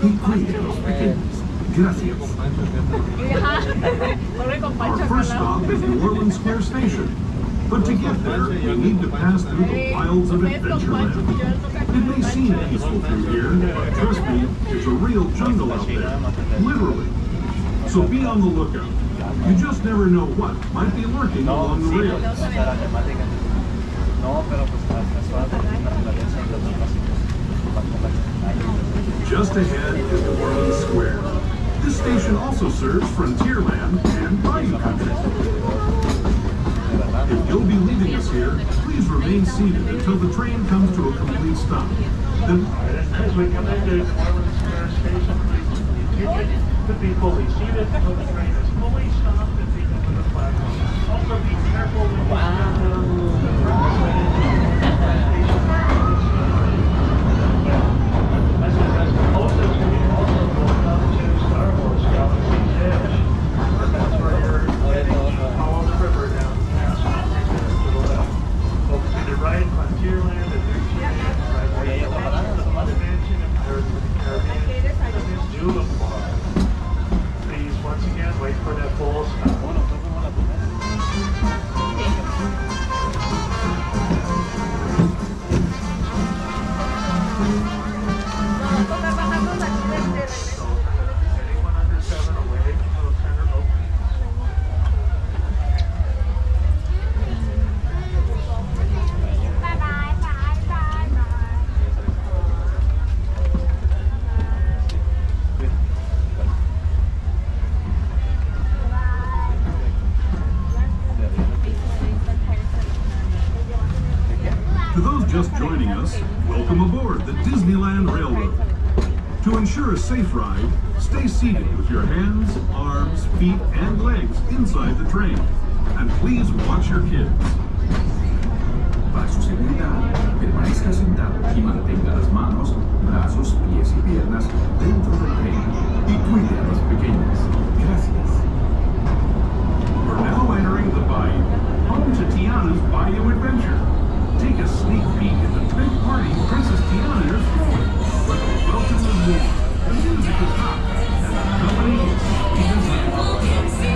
y cuide a los pequeños. Gracias. Our first stop is New Orleans Square Station. But to get there, we need to pass through the wilds of Adventureland. It may seem peaceful through here, but trust me, it's a real jungle out there. Literally. So be on the lookout. You just never know what might be lurking along the rails. Just ahead is the World Square. This station also serves Frontierland and Bayou Country. If you'll be leaving us here, please remain seated until the train comes to a complete stop. Then, as we come into World Square Station, you could be fully seated until the train is fully stopped and taken to the platform. Also be careful when you get to the right, Frontierland, please, once again, wait for that full stop. Anyone under 7 away from the center opening. to those just joining us, welcome aboard the Disneyland Railroad. To ensure a safe ride, stay seated with your hands, arms, feet, and legs inside the train. And please watch your kids. Para su seguridad, permanezca sentado y mantenga las manos, brazos, pies y piernas dentro del tren y cuide a los pequeños. Gracias. We're now entering the Bayou, home to Tiana's Bayou Adventure. Take a sneak peek at the big party Princess Tiana is throwing, where the welcome is warm, the music is hot, and the company is sweet as the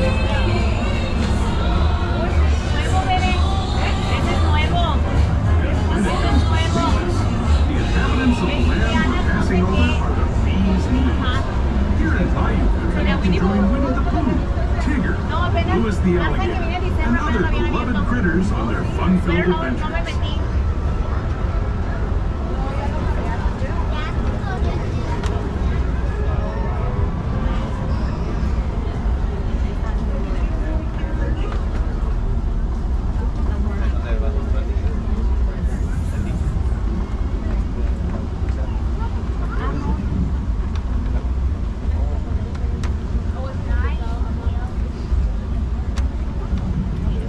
inhabitants of the land we're passing over are the bees and bees. Here in Bayou Country, you can join Winnie the Pooh, Tigger, Louis the Alligator, and other beloved critters on their fun-filled adventures.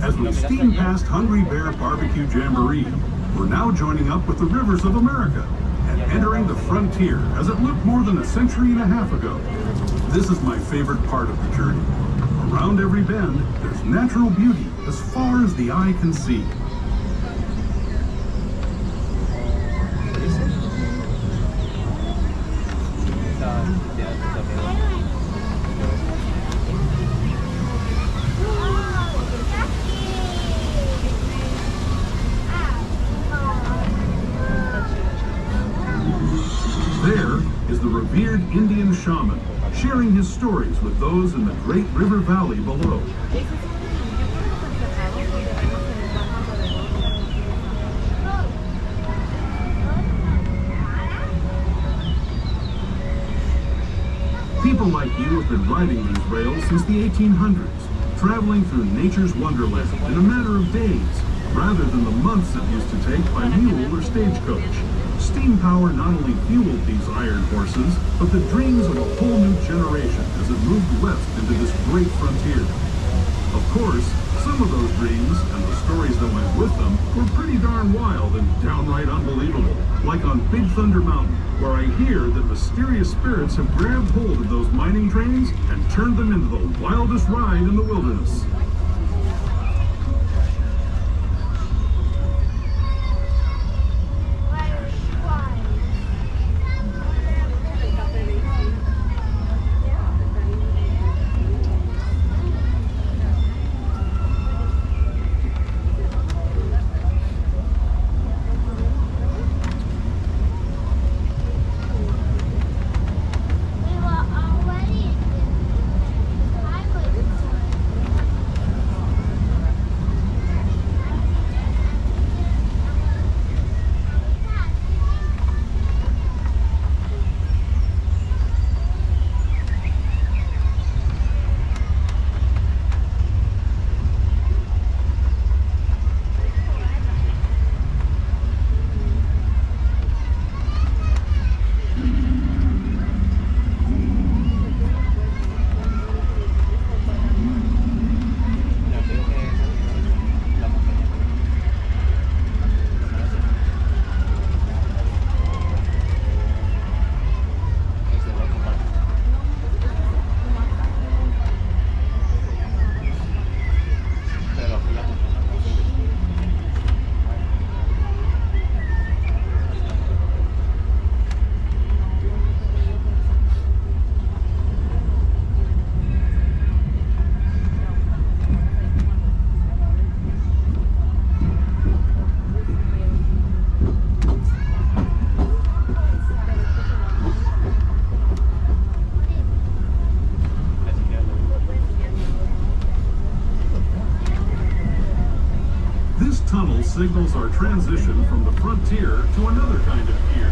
As we steam past Hungry Bear Barbecue Jamboree, we're now joining up with the rivers of America and entering the frontier as it looked more than a century and a half ago. This is my favorite part of the journey. Around every bend, there's natural beauty as far as the eye can see. There is the revered Indian shaman, sharing his stories with those in the great river valley below. People like you have been riding these rails since the 1800s, traveling through nature's wonderland in a matter of days, rather than the months it used to take by mule or stagecoach. Steam power not only fueled these iron horses, but the dreams of a whole new generation as it moved west into this great frontier. Of course, some of those dreams, and the stories that went with them, were pretty darn wild and downright unbelievable. Like on Big Thunder Mountain, where I hear that mysterious spirits have grabbed hold of those mining trains and turned them into the wildest ride in the wilderness. signals our transition from the frontier to another kind of pier.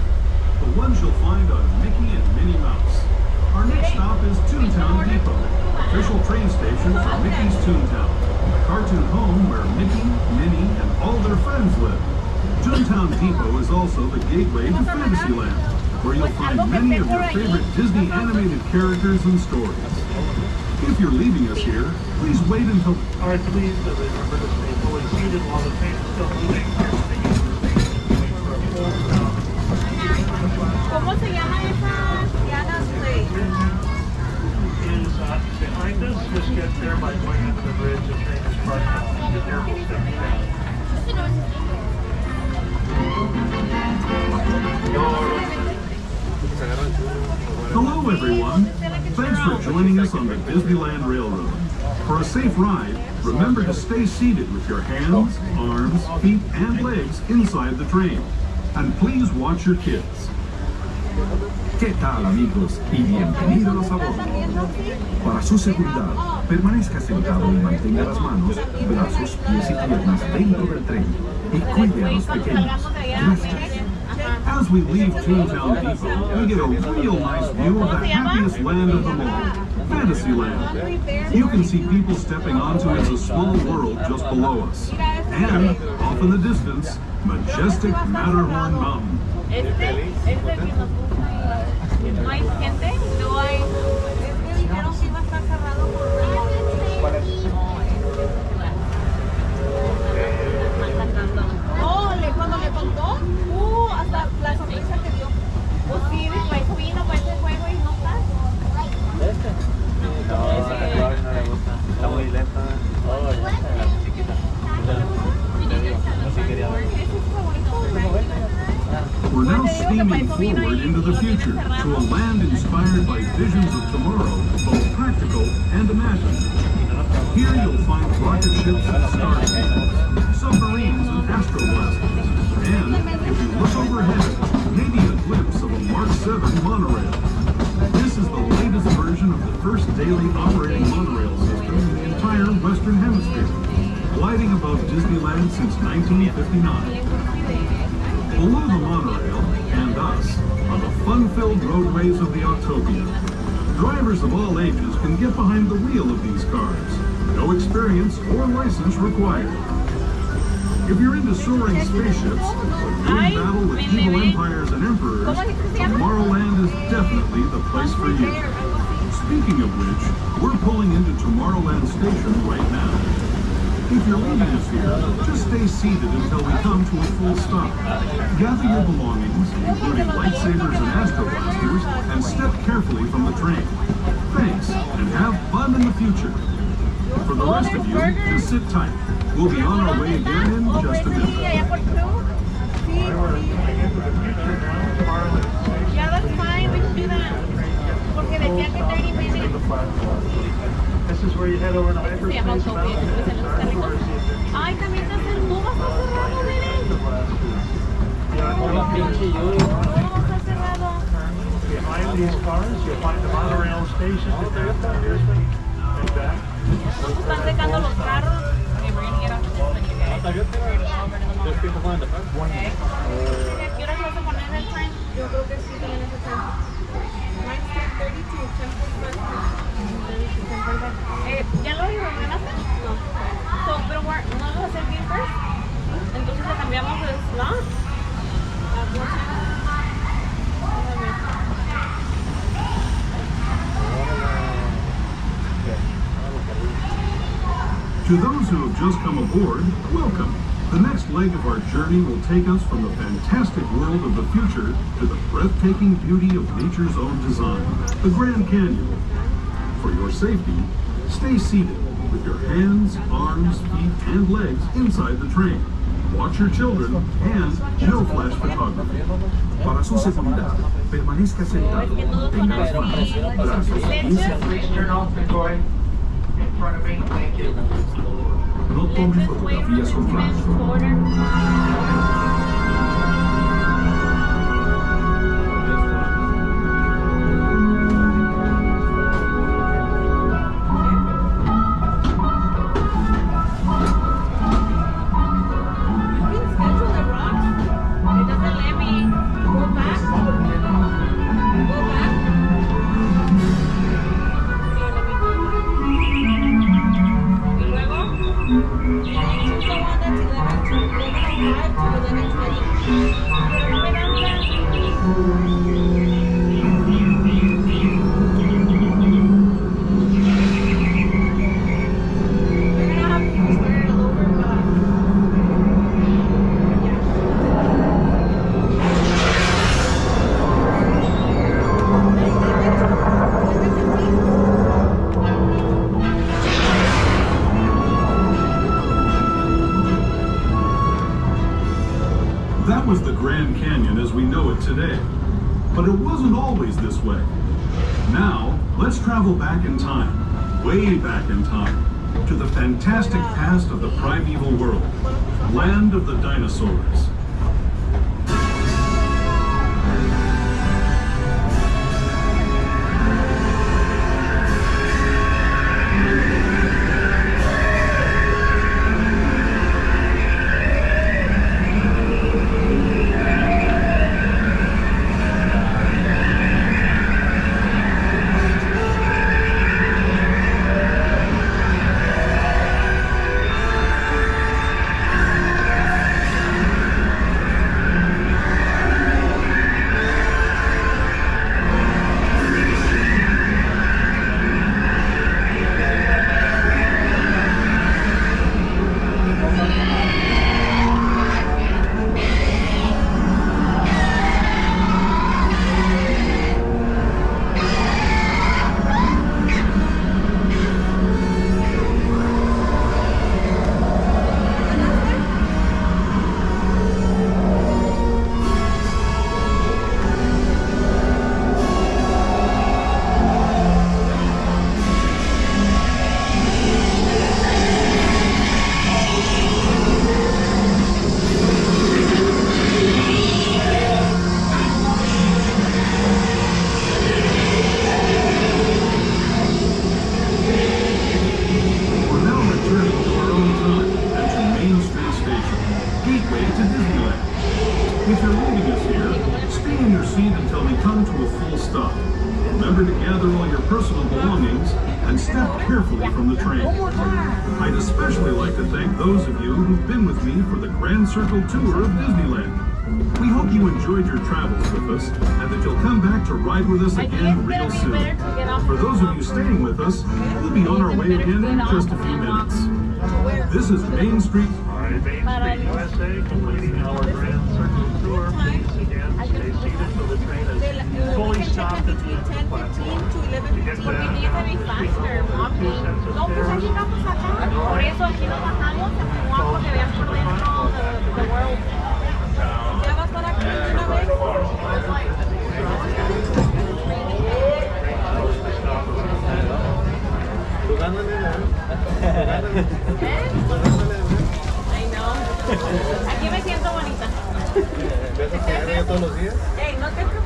The ones you'll find on Mickey and Minnie Mouse. Our next stop is Toontown Depot, official train station for Mickey's Toontown, the cartoon home where Mickey, Minnie, and all their friends live. Toontown Depot is also the gateway to Fantasyland, where you'll find many of your favorite Disney animated characters and stories. If you're leaving us here, please wait until... Alright, please remember to stay fully seated while the train is still moving. ¿Cómo se llama esa? Tiana's place. Is behind us. Just get there by going under the bridge. The train is parked now. The airport station. Hello, everyone. Thanks for joining us on the Disneyland Railroad. For a safe ride, remember to stay seated with your hands, arms, feet, and legs inside the train. And please watch your kids. ¿Qué tal, amigos? Y bienvenidos a bordo. Para su seguridad, permanezca sentado y mantenga las manos, brazos, pies y piernas dentro del tren. Y cuide a los pequeños. Gracias. As we leave Toontown Depot, we get a real nice view of the happiest land of them all, Fantasyland. You can see people stepping onto a small world just below us. And, off in the distance, majestic Matterhorn Mountain. No hay gente, no hay. Es que dijeron que iba a estar cerrado por cuando le contó, hasta la sorpresa que dio. Pues sí, después vino para ese juego y no está. No, a Claudia no le gusta. Está muy lenta. Oh, la chiquita. Así quería. We're now steaming forward into the future to a land inspired by visions of tomorrow, both practical and imagined. Here you'll find rocket ships and starships, submarines and astro blasters, and if you look overhead, maybe a glimpse of a Mark 7 monorail. This is the latest version of the first daily operating monorail system in the entire Western Hemisphere, gliding above Disneyland since 1959. Below the monorail, and us, are the fun-filled roadways of the Autopia. Drivers of all ages can get behind the wheel of these cars. No experience or license required. If you're into soaring spaceships or doing battle with evil empires and emperors, Tomorrowland is definitely the place for you. Speaking of which, we're pulling into Tomorrowland Station right now. If you're leaving us here, just stay seated until we come to a full stop. Gather your belongings, including lightsabers and astro blasters, and step carefully from the train. Thanks, and have fun in the future. For the rest of you, just sit tight. We'll be on our way again in just a minute. Yeah, that's fine. We can do that. Porque decía que 30 minutes. This is where you head over to hyperspace mountain. Ay, también te hacen tú, vas a cerrado, miren. Behind these cars, you'll find the monorail station. And back. Están secando los carros. Okay, we're gonna get off this when you guys. There's people behind the front. ¿Qué hora vas a poner el time? Yo creo que sí tienen ese time. Mine's 10:32, 10:45. ¿Ya lo ordenaste? No. So, pero no lo vas a hacer bien first. Entonces le cambiamos el slot. To those who have just come aboard, welcome. The next leg of our journey will take us from the fantastic world of the future to the breathtaking beauty of nature's own design, the Grand Canyon. For your safety, stay seated with your hands, arms, feet, and legs inside the train. Watch your children and no flash photography. Para su seguridad, permanezca sentado, tenga las manos, brazos, pies y no tome fotografías con flash. That was the Grand Canyon as we know it today. But it wasn't always this way. Now, let's travel back in time, way back in time, to the fantastic past of the primeval world, land of the dinosaurs. I'd especially like to thank those of you who've been with me for the Grand Circle Tour of Disneyland. We hope you enjoyed your travels with us and that you'll come back to ride with us again real soon. For those of you staying with us, we'll be on our way again in just a few minutes. This is Main Street. Main Street USA, completing our Grand Circle Tour. Please again stay seated so the train is fully stopped at the platform. Porque tiene que be faster, mami. No, pues aquí vamos acá. Por eso aquí nos bajamos porque veas por dentro the world. ¿Ya vas para aquí una vez? I know. Aquí me siento bonita. ¿Ves a todos los días? Ey, no te preocupes.